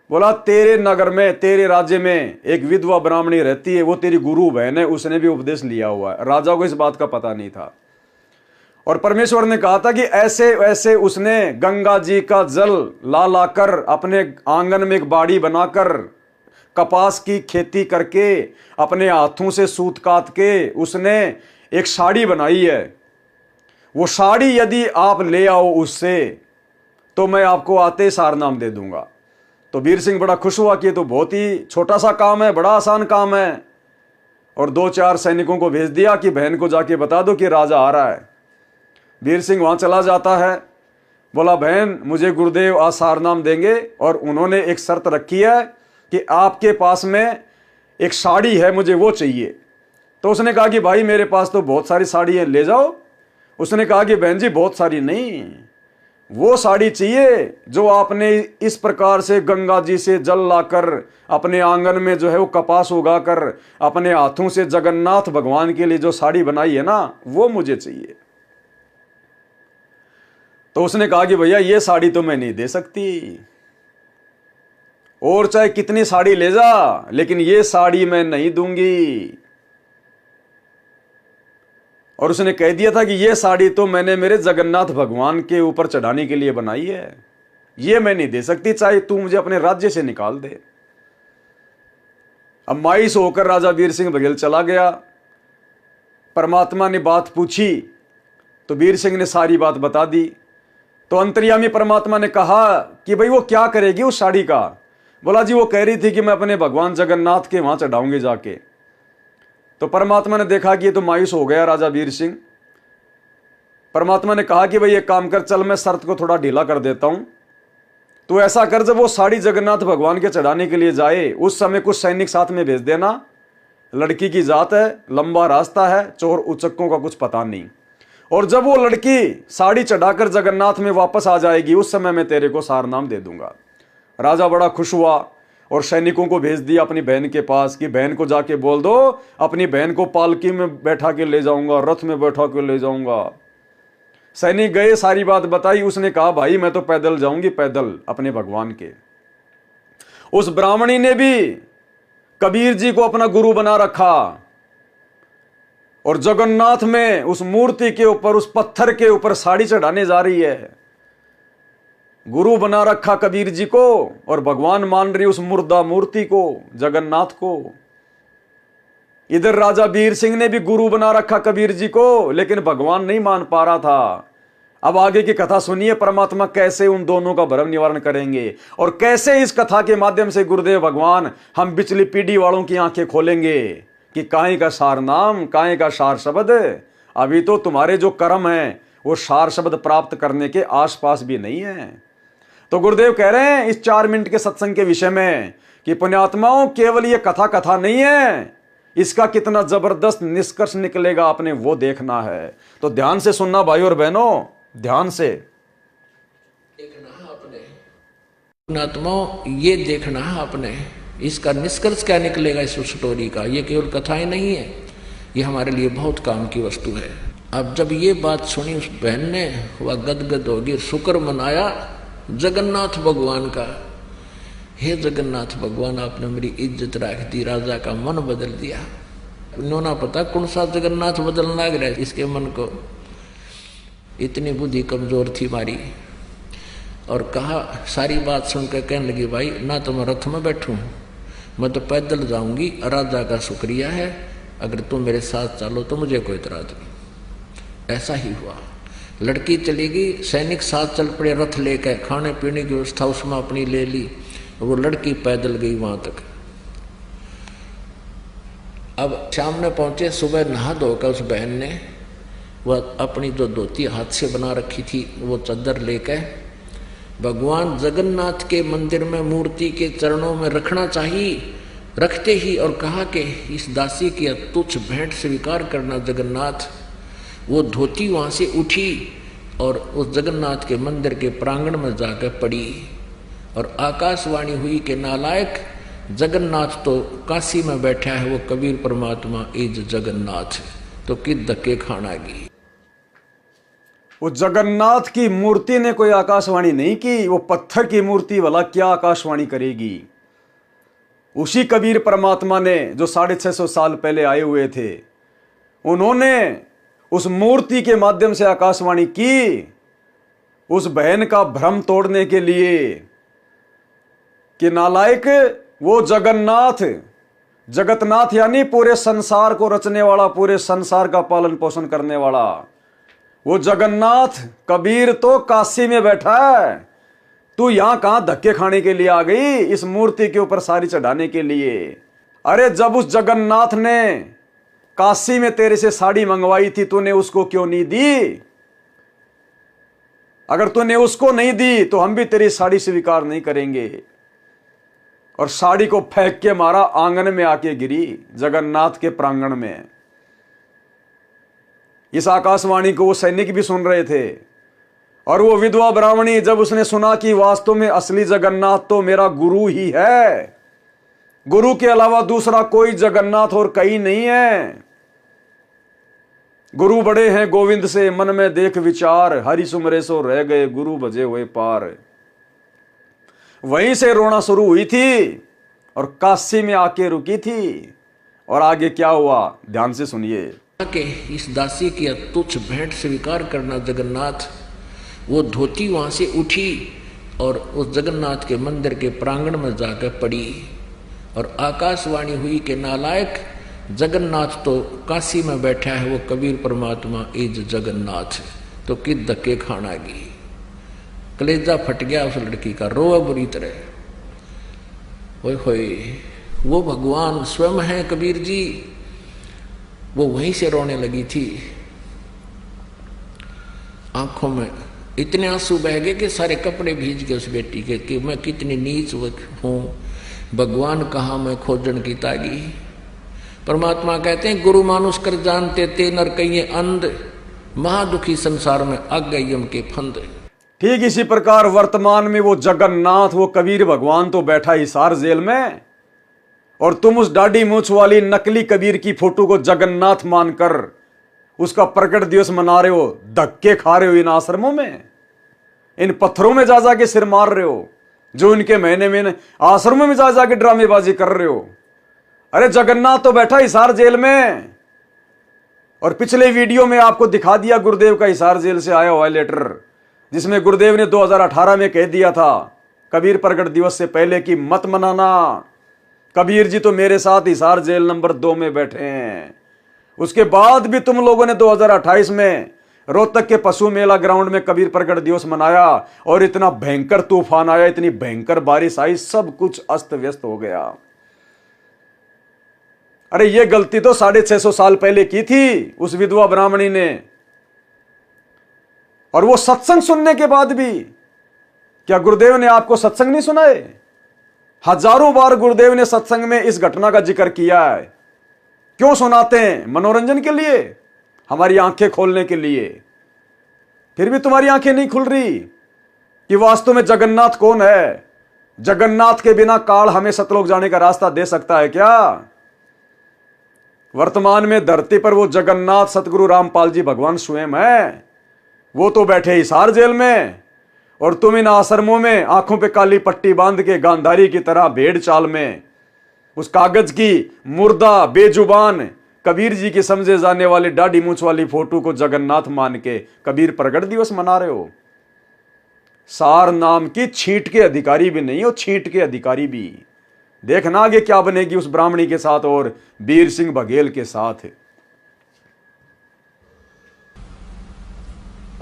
बोला तेरे नगर में, तेरे राज्य में एक विधवा ब्राह्मणी रहती है, वो तेरी गुरु बहन है, उसने भी उपदेश लिया हुआ है। राजा को इस बात का पता नहीं था। और परमेश्वर ने कहा था कि ऐसे वैसे उसने गंगा जी का जल ला लाकर अपने आंगन में एक बाड़ी बनाकर कपास की खेती करके अपने हाथों से सूत काट के उसने एक साड़ी बनाई है। वो साड़ी यदि आप ले आओ उससे, तो मैं आपको आते सार नाम दे दूंगा। तो वीर सिंह बड़ा खुश हुआ कि ये तो बहुत ही छोटा सा काम है, बड़ा आसान काम है। और 2-4 सैनिकों को भेज दिया कि बहन को जाके बता दो कि राजा आ रहा है। वीर सिंह वहां चला जाता है। बोला बहन मुझे गुरुदेव आज सार नाम देंगे, और उन्होंने एक शर्त रखी है कि आपके पास में एक साड़ी है, मुझे वो चाहिए। तो उसने कहा कि भाई मेरे पास तो बहुत सारी साड़ी है, ले जाओ। उसने कहा कि बहन जी बहुत सारी नहीं, वो साड़ी चाहिए जो आपने इस प्रकार से गंगा जी से जल लाकर अपने आंगन में जो है वो कपास उगाकर अपने हाथों से जगन्नाथ भगवान के लिए जो साड़ी बनाई है ना, वो मुझे चाहिए। तो उसने कहा कि भैया ये साड़ी तो मैं नहीं दे सकती, और चाहे कितनी साड़ी ले जा, लेकिन ये साड़ी मैं नहीं दूंगी। और उसने कह दिया था कि ये साड़ी तो मैंने मेरे जगन्नाथ भगवान के ऊपर चढ़ाने के लिए बनाई है, ये मैं नहीं दे सकती, चाहे तू मुझे अपने राज्य से निकाल दे। अब मायूस होकर राजा वीर सिंह बघेल चला गया। परमात्मा ने बात पूछी तो वीर सिंह ने सारी बात बता दी। तो अंतर्यामी परमात्मा ने कहा कि भाई वो क्या करेगी उस साड़ी का। बोला जी वो कह रही थी कि मैं अपने भगवान जगन्नाथ के वहां चढ़ाऊंगी जाके। तो परमात्मा ने देखा कि ये तो मायूस हो गया राजा वीर सिंह। परमात्मा ने कहा कि भाई एक काम कर, चल मैं शर्त को थोड़ा ढीला कर देता हूं। तो ऐसा कर, जब वो साड़ी जगन्नाथ भगवान के चढ़ाने के लिए जाए उस समय कुछ सैनिक साथ में भेज देना। लड़की की जात है, लंबा रास्ता है, चोर उचक्कों का कुछ पता नहीं। और जब वो लड़की साड़ी चढ़ाकर जगन्नाथ में वापस आ जाएगी उस समय मैं तेरे को सारनाम दे दूंगा। राजा बड़ा खुश हुआ और सैनिकों को भेज दिया अपनी बहन के पास कि बहन को जाके बोल दो अपनी बहन को पालकी में बैठा के ले जाऊंगा, रथ में बैठा के ले जाऊंगा। सैनिक गए, सारी बात बताई। उसने कहा भाई मैं तो पैदल जाऊंगी, पैदल अपने भगवान के। उस ब्राह्मणी ने भी कबीर जी को अपना गुरु बना रखा और जगन्नाथ में उस मूर्ति के ऊपर, उस पत्थर के ऊपर साड़ी चढ़ाने जा रही है। गुरु बना रखा कबीर जी को और भगवान मान रही उस मुर्दा मूर्ति को, जगन्नाथ को। इधर राजा वीर सिंह ने भी गुरु बना रखा कबीर जी को, लेकिन भगवान नहीं मान पा रहा था। अब आगे की कथा सुनिए, परमात्मा कैसे उन दोनों का भ्रम निवारण करेंगे और कैसे इस कथा के माध्यम से गुरुदेव भगवान हम पिछली पीढ़ी वालों की आंखें खोलेंगे कि काहे का सार नाम, काहे का सार शब्द। अभी तो तुम्हारे जो कर्म है वो सार शब्द प्राप्त करने के आसपास भी नहीं है। तो गुरुदेव कह रहे हैं इस 4 मिनट के सत्संग के विषय में कि पुण्यात्माओं, केवल ये कथा नहीं है, इसका कितना जबरदस्त निष्कर्ष निकलेगा आपने वो देखना है। तो ध्यान से सुनना भाई और बहनों, ध्यान से देखना है आपने। पुण्यात्माओं ये देखना है आपने, इसका निष्कर्ष क्या निकलेगा इस स्टोरी का। ये केवल कथाएं नहीं है, ये हमारे लिए बहुत काम की वस्तु है। अब जब ये बात सुनी उस बहन ने, वह गदगद होगी, शुक्र मनाया जगन्नाथ भगवान का। हे जगन्नाथ भगवान, आपने मेरी इज्जत रख दी, राजा का मन बदल दिया। इन्होंने पता कौन सा जगन्नाथ बदलना लग रहा है इसके मन को, इतनी बुद्धि कमजोर थी मारी। और कहा, सारी बात सुनकर कहने लगी भाई ना तो मैं रथ में बैठूं, मैं तो पैदल जाऊंगी। राजा का शुक्रिया है, अगर तुम मेरे साथ चलो तो मुझे कोई इतराज नहीं। ऐसा ही हुआ, लड़की चली गई, सैनिक साथ चल पड़े रथ लेकर, खाने पीने की व्यवस्था उसमें अपनी ले ली, वो लड़की पैदल गई वहां तक। अब शाम में पहुंचे, सुबह नहा धोकर उस बहन ने वह अपनी जो धोती हाथ से बना रखी थी वो चादर लेकर भगवान जगन्नाथ के मंदिर में मूर्ति के चरणों में रखना चाहिए। रखते ही और कहा कि इस दासी की तुच्छ भेंट स्वीकार करना जगन्नाथ। वो धोती वहां से उठी और उस जगन्नाथ के मंदिर के प्रांगण में जाकर पड़ी और आकाशवाणी हुई कि नालायक, जगन्नाथ तो काशी में बैठा है, वो कबीर परमात्मा इज जगन्नाथ, तो किस धक्के खाना की। वो जगन्नाथ की मूर्ति ने कोई आकाशवाणी नहीं की, वो पत्थर की मूर्ति वाला क्या आकाशवाणी करेगी। उसी कबीर परमात्मा ने जो 650 साल पहले आए हुए थे, उन्होंने उस मूर्ति के माध्यम से आकाशवाणी की उस बहन का भ्रम तोड़ने के लिए कि नालायक, वो जगन्नाथ, जगतनाथ यानी पूरे संसार को रचने वाला, पूरे संसार का पालन पोषण करने वाला, वो जगन्नाथ कबीर तो काशी में बैठा है। तू यहां कहां धक्के खाने के लिए आ गई इस मूर्ति के ऊपर साड़ी चढ़ाने के लिए। अरे जब उस जगन्नाथ ने काशी में तेरे से साड़ी मंगवाई थी, तूने उसको क्यों नहीं दी? अगर तूने उसको नहीं दी तो हम भी तेरी साड़ी स्वीकार नहीं करेंगे। और साड़ी को फेंक के मारा, आंगन में आके गिरी जगन्नाथ के प्रांगण में। इस आकाशवाणी को वो सैनिक भी सुन रहे थे और वो विधवा ब्राह्मणी जब उसने सुना कि वास्तव में असली जगन्नाथ तो मेरा गुरु ही है, गुरु के अलावा दूसरा कोई जगन्नाथ और कहीं नहीं है, गुरु बड़े हैं गोविंद से मन में देख विचार, हरि सुमरे सो रह गए गुरु भजे हुए पार। वहीं से रोना शुरू हुई थी और काशी में आके रुकी थी। और आगे क्या हुआ ध्यान से सुनिए। कि इस दासी की तुच्छ भेंट स्वीकार करना जगन्नाथ। वो धोती वहां से उठी और उस जगन्नाथ के मंदिर के प्रांगण में जाकर पड़ी और आकाशवाणी हुई कि नालायक, जगन्नाथ तो काशी में बैठा है, वो कबीर परमात्मा इज जगन्नाथ, तो किस धक्के खाना गी। कलेजा फट गया उस लड़की का, रोआ बुरी तरह। ओए होए, वो भगवान स्वयं है कबीर जी। वो वहीं से रोने लगी थी, आंखों में इतने आंसू बह गए कि सारे कपड़े भीज गए उस बेटी के कि मैं कितनी नीच हूं, भगवान कहाँ मैं खोजन की तागी। परमात्मा कहते हैं गुरु मानुष कर जानते ते नर कहिए अंध, महादुखी संसार में अग गई यम के फंद। ठीक इसी प्रकार वर्तमान में वो जगन्नाथ, वो कबीर भगवान तो बैठा हिसार जेल में, और तुम उस दाढ़ी मूछ वाली नकली कबीर की फोटो को जगन्नाथ मानकर उसका प्रकट दिवस मना रहे हो, धक्के खा रहे हो इन आश्रमों में, इन पत्थरों में जा जाके सिर मार रहे हो, जो इनके महीने में आश्रमों में जा जाके ड्रामेबाजी कर रहे हो। अरे जगन्नाथ तो बैठा हिसार जेल में। और पिछले वीडियो में आपको दिखा दिया गुरुदेव का हिसार जेल से आया हुआ लेटर, जिसमें गुरुदेव ने 2018 में कह दिया था कबीर प्रकट दिवस से पहले कि मत मनाना, कबीर जी तो मेरे साथ हिसार जेल नंबर 2 में बैठे हैं। उसके बाद भी तुम लोगों ने 2028 में रोहतक के पशु मेला ग्राउंड में कबीर प्रकट दिवस मनाया और इतना भयंकर तूफान आया, इतनी भयंकर बारिश आई, सब कुछ अस्त व्यस्त हो गया। अरे ये गलती तो 650 साल पहले की थी उस विधवा ब्राह्मणी ने। और वो सत्संग सुनने के बाद भी, क्या गुरुदेव ने आपको सत्संग नहीं सुनाए? हजारों बार गुरुदेव ने सत्संग में इस घटना का जिक्र किया है। क्यों सुनाते हैं? मनोरंजन के लिए, हमारी आंखें खोलने के लिए। फिर भी तुम्हारी आंखें नहीं खुल रही कि वास्तव में जगन्नाथ कौन है। जगन्नाथ के बिना काल हमें सतलोक जाने का रास्ता दे सकता है क्या? वर्तमान में धरती पर वो जगन्नाथ सतगुरु रामपाल जी भगवान स्वयं है। वो तो बैठे हिसार जेल में, और तुम इन आश्रमों में आंखों पे काली पट्टी बांध के गांधारी की तरह भेड़ चाल में उस कागज की मुर्दा बेजुबान कबीर जी की समझे जाने वाली दाढ़ी मूछ वाली फोटो को जगन्नाथ मान के कबीर प्रकट दिवस मना रहे हो। सार नाम की छींट के अधिकारी भी नहीं हो, छींट के अधिकारी भी। देखना आगे क्या बनेगी उस ब्राह्मणी के साथ और वीर सिंह बघेल के साथ।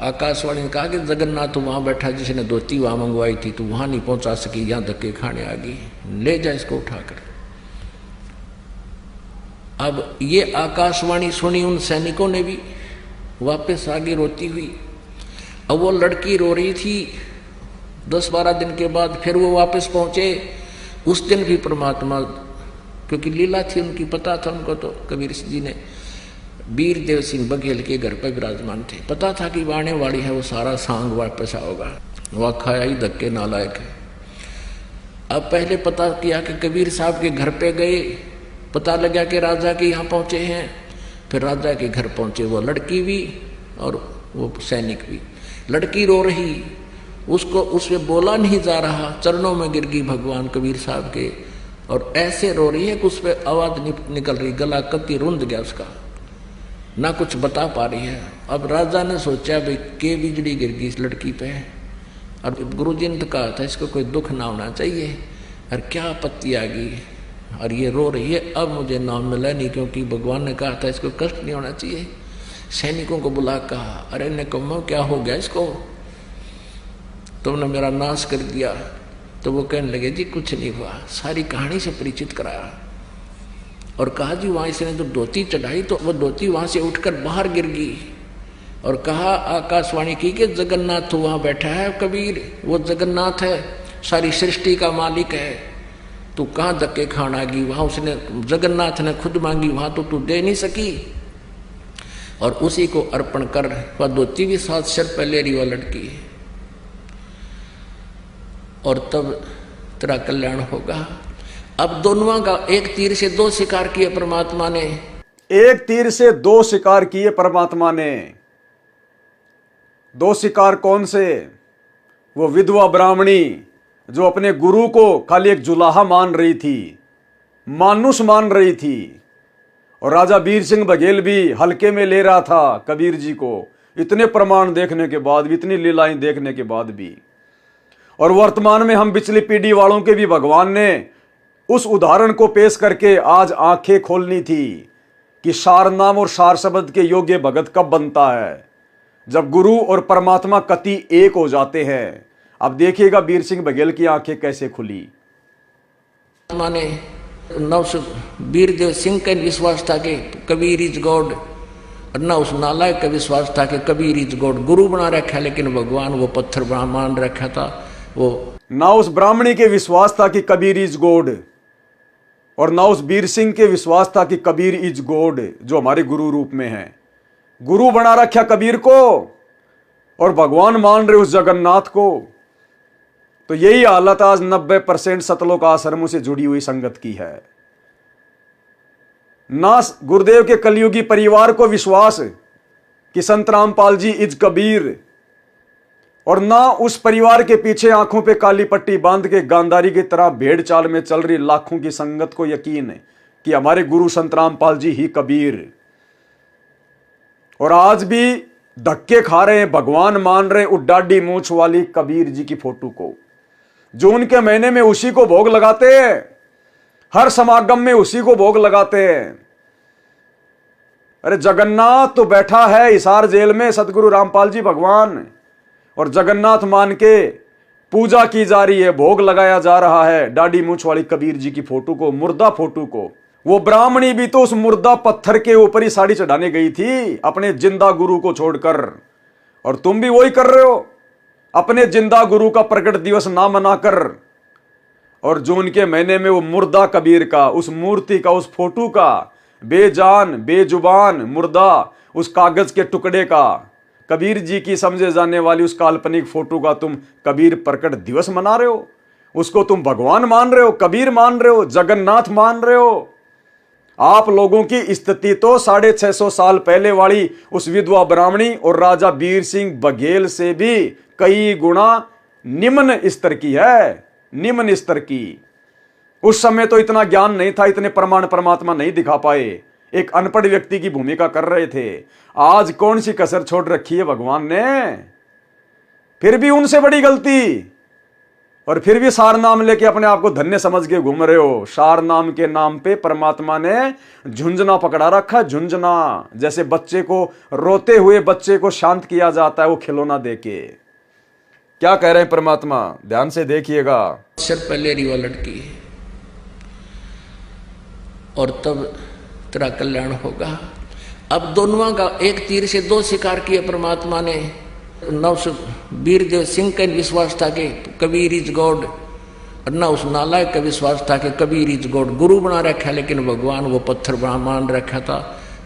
आकाशवाणी ने कहा कि जगन्नाथ वहां बैठा, जिसने धोती वहां मंगवाई थी, तो वहां नहीं पहुंचा सकी, यहां धक्के खाने आ गई, ले जा इसको उठाकर। अब ये आकाशवाणी सुनी उन सैनिकों ने भी, वापस आगे रोती हुई। अब वो लड़की रो रही थी। 10-12 दिन के बाद फिर वो वापस पहुंचे। उस दिन भी परमात्मा, क्योंकि लीला थी उनकी, पता था उनको, तो कबीर जी ने वीर देव सिंह बघेल के घर पर विराजमान थे। पता था कि आने वाली है वो सारा सांग वापस आओगा। वह खाया ही धक्के नालायक है। अब पहले पता किया कि कबीर साहब के घर पे गए, पता लगा कि राजा के यहाँ पहुंचे हैं। फिर राजा के घर पहुंचे, वो लड़की भी और वो सैनिक भी। लड़की रो रही, उसको उससे बोला नहीं जा रहा, चरणों में गिर गई भगवान कबीर साहब के, और ऐसे रो रही है कि उस पर आवाज निकल रही, गला कत्ती रुंध गया उसका, ना कुछ बता पा रही है। अब राजा ने सोचा भाई के बिजली गिर गई इस लड़की पे, और गुरु जी ने तो कहा था इसको कोई दुख ना होना चाहिए, और क्या आपत्ति आ गई, और ये रो रही है। अब मुझे नाम मिला नहीं, क्योंकि भगवान ने कहा था इसको कष्ट नहीं होना चाहिए। सैनिकों को बुला कहा, अरे निकम्मो क्या हो गया इसको, तुमने मेरा नाश कर दिया। तो वो कहने लगे जी कुछ नहीं हुआ, सारी कहानी से परिचित कराया और कहा जी वहां इसने जो धोती चढ़ाई तो वो धोती वहां से उठकर बाहर गिर गई, और कहा आकाशवाणी की कि जगन्नाथ तो वहां बैठा है कबीर, वो जगन्नाथ है, सारी सृष्टि का मालिक है, तू कहाँ धक्के खाना गई, वहां उसने जगन्नाथ ने खुद मांगी, वहां तो तू दे नहीं सकी, और उसी को अर्पण कर। वह धोती भी साथ सिर पर ले रही, वह लड़की और तब तेरा कल्याण होगा। अब दोनों का एक तीर से दो शिकार किए परमात्मा ने। एक तीर से दो शिकार किए परमात्मा ने। दो शिकार कौन से? वो विधवा ब्राह्मणी जो अपने गुरु को खाली एक जुलाहा मान रही थी, मानुष मान रही थी, और राजा वीर सिंह बघेल भी हल्के में ले रहा था कबीर जी को, इतने प्रमाण देखने के बाद भी, इतनी लीलाएं देखने के बाद भी। और वर्तमान में हम पिछली पीढ़ी वालों के भी भगवान ने उस उदाहरण को पेश करके आज आंखें खोलनी थी कि सार नाम और सार शब्द के योग्य भगत कब बनता है, जब गुरु और परमात्मा कति एक हो जाते हैं। अब देखिएगा वीर सिंह बघेल की आंखें कैसे खुली। माने वीरदेव सिंह का विश्वास था कि कबीर इज गॉड, और न उस नालायक का विश्वास था कि कबीर इज गॉड। गुरु बना रखा लेकिन भगवान वो पत्थर मान रखा था। वो ना उस ब्राह्मणी के विश्वास था कि कबीर इज गॉड, और ना उस वीर सिंह के विश्वास था कि कबीर इज गॉड जो हमारे गुरु रूप में है। गुरु बना रखा कबीर को और भगवान मान रहे उस जगन्नाथ को। तो यही हालत आज 90% सतलोक आश्रमों से जुड़ी हुई संगत की है। ना गुरुदेव के कलयुगी परिवार को विश्वास कि संत रामपाल जी इज कबीर, और ना उस परिवार के पीछे आंखों पे काली पट्टी बांध के गांधारी की तरह भेड़ चाल में चल रही लाखों की संगत को यकीन है कि हमारे गुरु संत रामपाल जी ही कबीर। और आज भी धक्के खा रहे हैं, भगवान मान रहे उड्डाडी मूछ वाली कबीर जी की फोटो को। जून के महीने में उसी को भोग लगाते हैं, हर समागम में उसी को भोग लगाते हैं। अरे जगन्नाथ तो बैठा है हिसार जेल में, सतगुरु रामपाल जी भगवान, और जगन्नाथ मान के पूजा की जा रही है, भोग लगाया जा रहा है डाडी मूछ वाली कबीर जी की फोटो को, मुर्दा फोटो को। वो ब्राह्मणी भी तो उस मुर्दा पत्थर के ऊपर ही साड़ी चढ़ाने गई थी अपने जिंदा गुरु को छोड़कर, और तुम भी वही कर रहे हो, अपने जिंदा गुरु का प्रकट दिवस ना मनाकर। और जून के महीने में वो मुर्दा कबीर का, उस मूर्ति का, उस फोटो का, बेजान बेजुबान मुर्दा, उस कागज के टुकड़े का, कबीर जी की समझे जाने वाली उस काल्पनिक फोटो का तुम कबीर प्रकट दिवस मना रहे हो। उसको तुम भगवान मान रहे हो, कबीर मान रहे हो, जगन्नाथ मान रहे हो। आप लोगों की स्थिति तो 650 साल पहले वाली उस विधवा ब्राह्मणी और राजा वीर सिंह बघेल से भी कई गुना निम्न स्तर की है, निम्न स्तर की। उस समय तो इतना ज्ञान नहीं था, इतने प्रमाण परमात्मा नहीं दिखा पाए, एक अनपढ़ व्यक्ति की भूमिका कर रहे थे। आज कौन सी कसर छोड़ रखी है भगवान ने? फिर भी उनसे बड़ी गलती, और फिर भी सार नाम लेके अपने आप को धन्य समझ के घूम रहे हो। सार नाम के नाम पे परमात्मा ने झुंझुना पकड़ा रखा, झुंझुना, जैसे बच्चे को, रोते हुए बच्चे को शांत किया जाता है वो खिलौना देके। क्या कह रहे हैं परमात्मा, ध्यान से देखिएगा। सिर पहले रिवा लटकी और तब तेरा कल्याण होगा। अब दोनों का एक तीर से दो शिकार किए परमात्मा ने। वीरदेव सिंह का विश्वास था कि कबीर इज गॉड, और न उस नालायक का विश्वास था कि कबीर इज गॉड। गुरु बना रखा लेकिन भगवान वो पत्थर मान रखा था,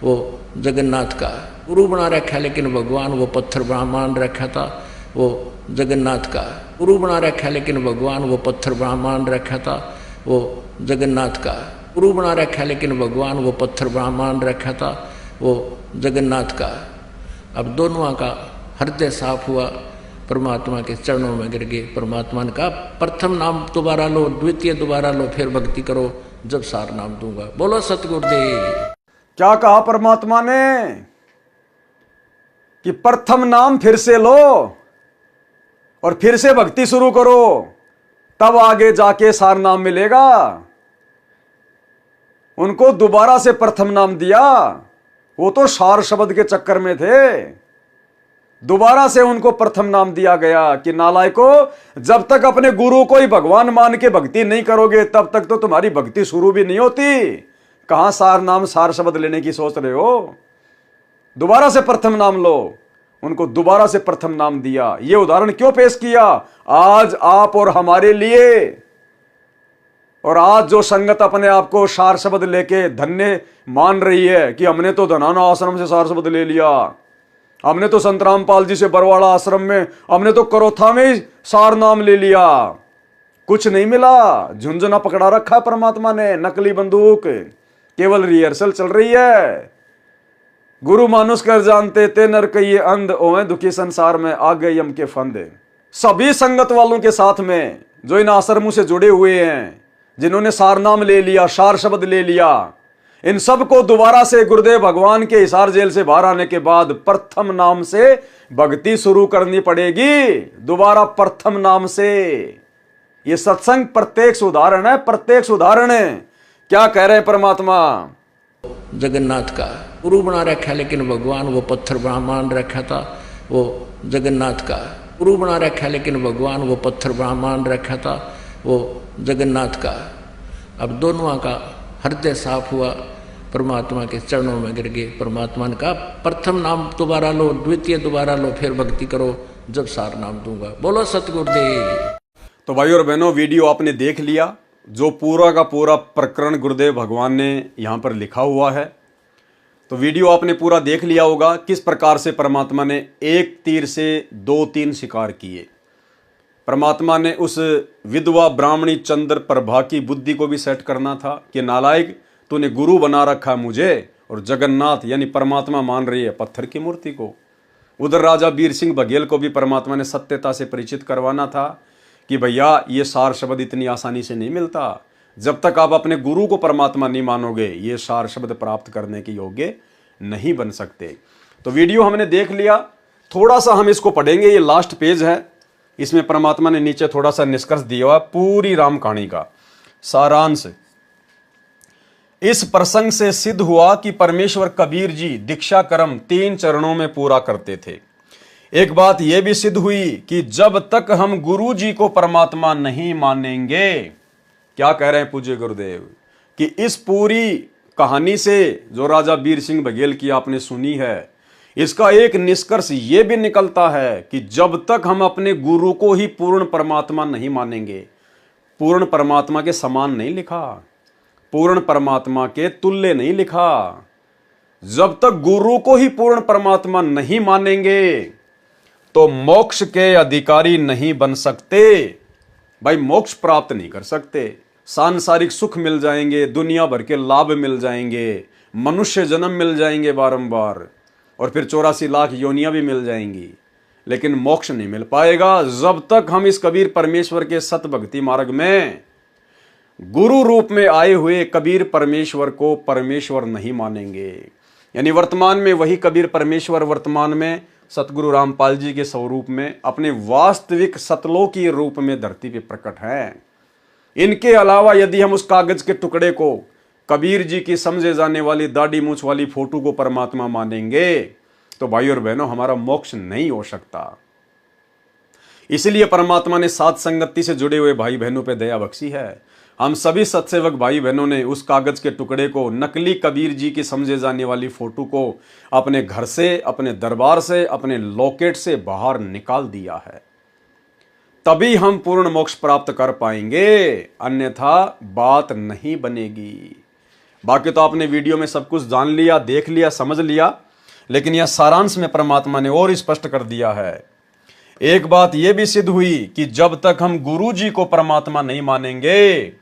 वो जगन्नाथ का। गुरु बना रखा लेकिन भगवान वो पत्थर मान रखा था, वो जगन्नाथ का। गुरु बना रखा लेकिन भगवान वो पत्थर मान रखा था, वो जगन्नाथ का। गुरु बना रखा लेकिन भगवान वो पत्थर मान रखा था, वो जगन्नाथ का। अब दोनों का हृदय साफ हुआ, परमात्मा के चरणों में गिर गए। परमात्मा ने कहा प्रथम नाम दोबारा लो, द्वितीय दोबारा लो, फिर भक्ति करो जब सार नाम दूंगा। बोलो सतगुरुदेव। क्या कहा परमात्मा ने कि प्रथम नाम फिर से लो और फिर से भक्ति शुरू करो, तब आगे जाके सार नाम मिलेगा। उनको दोबारा से प्रथम नाम दिया, वो तो सार शब्द के चक्कर में थे। दोबारा से उनको प्रथम नाम दिया गया कि नालायको, जब तक अपने गुरु को ही भगवान मान के भक्ति नहीं करोगे तब तक तो तुम्हारी भक्ति शुरू भी नहीं होती। कहां सार नाम, सार शब्द लेने की सोच रहे हो? दोबारा से प्रथम नाम लो। उनको दोबारा से प्रथम नाम दिया। यह उदाहरण क्यों पेश किया? आज आप और हमारे लिए। और आज जो संगत अपने आप को सार शब्द लेके धन्य मान रही है कि हमने तो धनाना आश्रम से सार शब्द ले लिया, हमने तो संत रामपाल जी से बरवाड़ा आश्रम में, हमने तो करोथा में ही सार नाम ले लिया, कुछ नहीं मिला, झुंझुना पकड़ा रखा है परमात्मा ने, नकली बंदूक, केवल रिहर्सल चल रही है। गुरु मानुष कर जानते ते नर कहिए अंध, ओए दुखी संसार में आ गए यम के फंदे। सभी संगत वालों के साथ में जो इन आश्रमों से जुड़े हुए हैं, जिन्होंने सार नाम ले लिया, सार शब्द ले लिया, इन सबको दोबारा से गुरुदेव भगवान के हिसार जेल से बाहर आने के बाद प्रथम नाम से भक्ति शुरू करनी पड़ेगी। दोबारा प्रथम नाम से। ये सत्संग प्रत्यक्ष उदाहरण है, प्रत्यक्ष उदाहरण है। क्या कह रहे हैं परमात्मा? जगन्नाथ का गुरु बना रखा, लेकिन भगवान वो पत्थर मान रखा था। वो जगन्नाथ का गुरु बना रखा, लेकिन भगवान वो पत्थर मान रखा था। वो जगन्नाथ का। अब दोनों का हृदय साफ हुआ, परमात्मा के चरणों में गिर गए। परमात्मा ने कहा प्रथम नाम दोबारा लो, द्वितीय दोबारा लो, फिर भक्ति करो, जब सार नाम दूंगा। बोलो सतगुरुदेव। तो भाई और बहनों, वीडियो आपने देख लिया। जो पूरा का पूरा प्रकरण गुरुदेव भगवान ने यहाँ पर लिखा हुआ है, तो वीडियो आपने पूरा देख लिया होगा। किस प्रकार से परमात्मा ने एक तीर से 2-3 शिकार किए। परमात्मा ने उस विधवा ब्राह्मणी चंद्र प्रभा की बुद्धि को भी सेट करना था कि नालायक, तूने गुरु बना रखा मुझे, और जगन्नाथ यानी परमात्मा मान रही है पत्थर की मूर्ति को। उधर राजा वीर सिंह बघेल को भी परमात्मा ने सत्यता से परिचित करवाना था कि भैया ये सार शब्द इतनी आसानी से नहीं मिलता। जब तक आप अपने गुरु को परमात्मा नहीं मानोगे, ये सार शब्द प्राप्त करने के योग्य नहीं बन सकते। तो वीडियो हमने देख लिया, थोड़ा सा हम इसको पढ़ेंगे। ये लास्ट पेज है, इसमें परमात्मा ने नीचे थोड़ा सा निष्कर्ष दिया हुआ पूरी राम कहानी का सारांश। इस प्रसंग से सिद्ध हुआ कि परमेश्वर कबीर जी दीक्षा कर्म 3 चरणों में पूरा करते थे। एक बात यह भी सिद्ध हुई कि जब तक हम गुरु जी को परमात्मा नहीं मानेंगे, क्या कह रहे हैं पूज्य गुरुदेव, कि इस पूरी कहानी से जो राजा वीर सिंह बघेल की आपने सुनी है, इसका एक निष्कर्ष यह भी निकलता है कि जब तक हम अपने गुरु को ही पूर्ण परमात्मा नहीं मानेंगे, पूर्ण परमात्मा के समान नहीं लिखा, पूर्ण परमात्मा के तुल्य नहीं लिखा, जब तक गुरु को ही पूर्ण परमात्मा नहीं मानेंगे तो मोक्ष के अधिकारी नहीं बन सकते। भाई मोक्ष प्राप्त नहीं कर सकते। सांसारिक सुख मिल जाएंगे, दुनिया भर के लाभ मिल जाएंगे, मनुष्य जन्म मिल जाएंगे बारंबार, और फिर 84 लाख योनियां भी मिल जाएंगी, लेकिन मोक्ष नहीं मिल पाएगा जब तक हम इस कबीर परमेश्वर के सत भक्ति मार्ग में गुरु रूप में आए हुए कबीर परमेश्वर को परमेश्वर नहीं मानेंगे। यानी वर्तमान में वही कबीर परमेश्वर वर्तमान में सतगुरु रामपाल जी के स्वरूप में अपने वास्तविक सतलोकी रूप में धरती पे प्रकट है। इनके अलावा यदि हम उस कागज के टुकड़े को, कबीर जी की समझे जाने वाली दाढ़ी मूछ वाली फोटो को परमात्मा मानेंगे, तो भाई और बहनों हमारा मोक्ष नहीं हो सकता। इसलिए परमात्मा ने साथ संगति से जुड़े हुए भाई बहनों पे दया बख्शी है। हम सभी सत्सेवक भाई बहनों ने उस कागज के टुकड़े को, नकली कबीर जी की समझे जाने वाली फोटो को अपने घर से, अपने दरबार से, अपने लॉकेट से बाहर निकाल दिया है। तभी हम पूर्ण मोक्ष प्राप्त कर पाएंगे, अन्यथा बात नहीं बनेगी। बाकी तो आपने वीडियो में सब कुछ जान लिया, देख लिया, समझ लिया, लेकिन यह सारांश में परमात्मा ने और स्पष्ट कर दिया है। एक बात यह भी सिद्ध हुई कि जब तक हम गुरु जी को परमात्मा नहीं मानेंगे,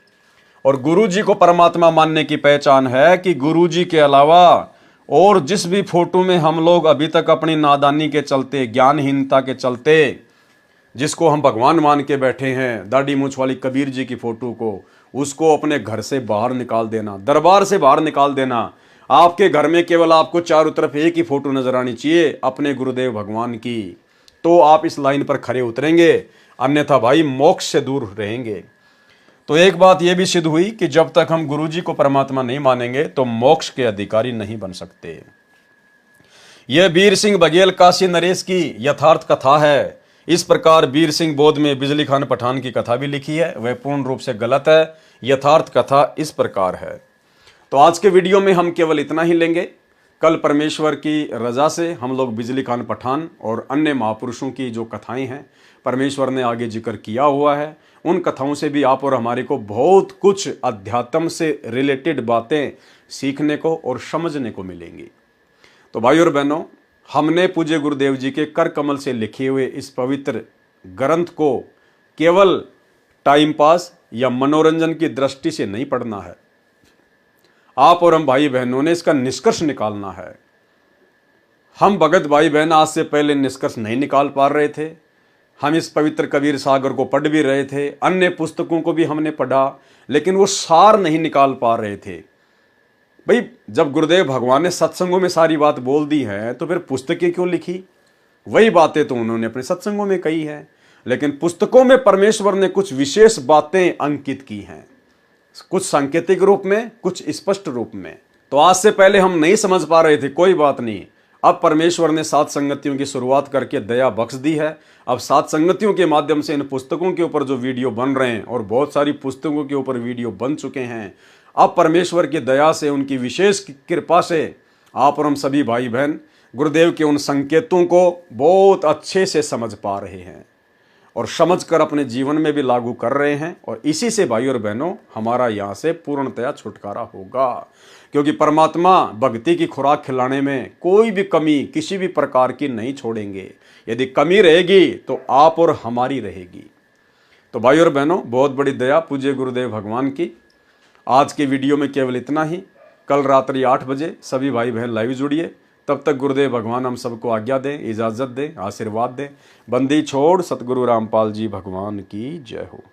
और गुरु जी को परमात्मा मानने की पहचान है कि गुरु जी के अलावा और जिस भी फोटो में हम लोग अभी तक अपनी नादानी के चलते, ज्ञानहीनता के चलते, जिसको हम भगवान मान के बैठे हैं, दाढ़ी मूछ वाली कबीर जी की फोटो को, उसको अपने घर से बाहर निकाल देना, दरबार से बाहर निकाल देना। आपके घर में केवल आपको चारों तरफ एक ही फोटो नजर आनी चाहिए, अपने गुरुदेव भगवान की, तो आप इस लाइन पर खरे उतरेंगे, अन्यथा भाई मोक्ष से दूर रहेंगे। तो एक बात यह भी सिद्ध हुई कि जब तक हम गुरु जी को परमात्मा नहीं मानेंगे तो मोक्ष के अधिकारी नहीं बन सकते। यह वीर सिंह बघेल काशी नरेश की यथार्थ कथा है। इस प्रकार वीर सिंह बौद्ध में बिजली खान पठान की कथा भी लिखी है, वह पूर्ण रूप से गलत है। यथार्थ कथा इस प्रकार है। तो आज के वीडियो में हम केवल इतना ही लेंगे। कल परमेश्वर की रजा से हम लोग बिजली खान पठान और अन्य महापुरुषों की जो कथाएं हैं, परमेश्वर ने आगे जिक्र किया हुआ है, उन कथाओं से भी आप और हमारे को बहुत कुछ अध्यात्म से रिलेटेड बातें सीखने को और समझने को मिलेंगी। तो भाई और बहनों, हमने पूज्य गुरुदेव जी के कर कमल से लिखे हुए इस पवित्र ग्रंथ को केवल टाइम पास या मनोरंजन की दृष्टि से नहीं पढ़ना है। आप और हम भाई बहनों ने इसका निष्कर्ष निकालना है। हम भगत भाई बहन आज से पहले निष्कर्ष नहीं निकाल पा रहे थे। हम इस पवित्र कबीर सागर को पढ़ भी रहे थे, अन्य पुस्तकों को भी हमने पढ़ा, लेकिन वो सार नहीं निकाल पा रहे थे। भाई जब गुरुदेव भगवान ने सत्संगों में सारी बात बोल दी है तो फिर पुस्तकें क्यों लिखी? वही बातें तो उन्होंने अपने सत्संगों में कही है, लेकिन पुस्तकों में परमेश्वर ने कुछ विशेष बातें अंकित की हैं, कुछ सांकेतिक रूप में, कुछ स्पष्ट रूप में। तो आज से पहले हम नहीं समझ पा रहे थे, कोई बात नहीं। अब परमेश्वर ने सात संगतियों की शुरुआत करके दया बख्श दी है। अब सात संगतियों के माध्यम से इन पुस्तकों के ऊपर जो वीडियो बन रहे हैं, और बहुत सारी पुस्तकों के ऊपर वीडियो बन चुके हैं, अब परमेश्वर की दया से, उनकी विशेष कृपा से आप और हम सभी भाई बहन गुरुदेव के उन संकेतों को बहुत अच्छे से समझ पा रहे हैं और समझकर अपने जीवन में भी लागू कर रहे हैं। और इसी से भाई और बहनों हमारा यहाँ से पूर्णतया छुटकारा होगा, क्योंकि परमात्मा भक्ति की खुराक खिलाने में कोई भी कमी किसी भी प्रकार की नहीं छोड़ेंगे। यदि कमी रहेगी तो आप और हमारी रहेगी। तो भाई और बहनों, बहुत बड़ी दया पूज्य गुरुदेव भगवान की। आज के वीडियो में केवल इतना ही। कल रात्रि 8 बजे सभी भाई बहन लाइव जुड़िए। तब तक गुरुदेव भगवान हम सबको आज्ञा दें, इजाज़त दें, आशीर्वाद दें। बंदी छोड़ सतगुरु रामपाल जी भगवान की जय हो।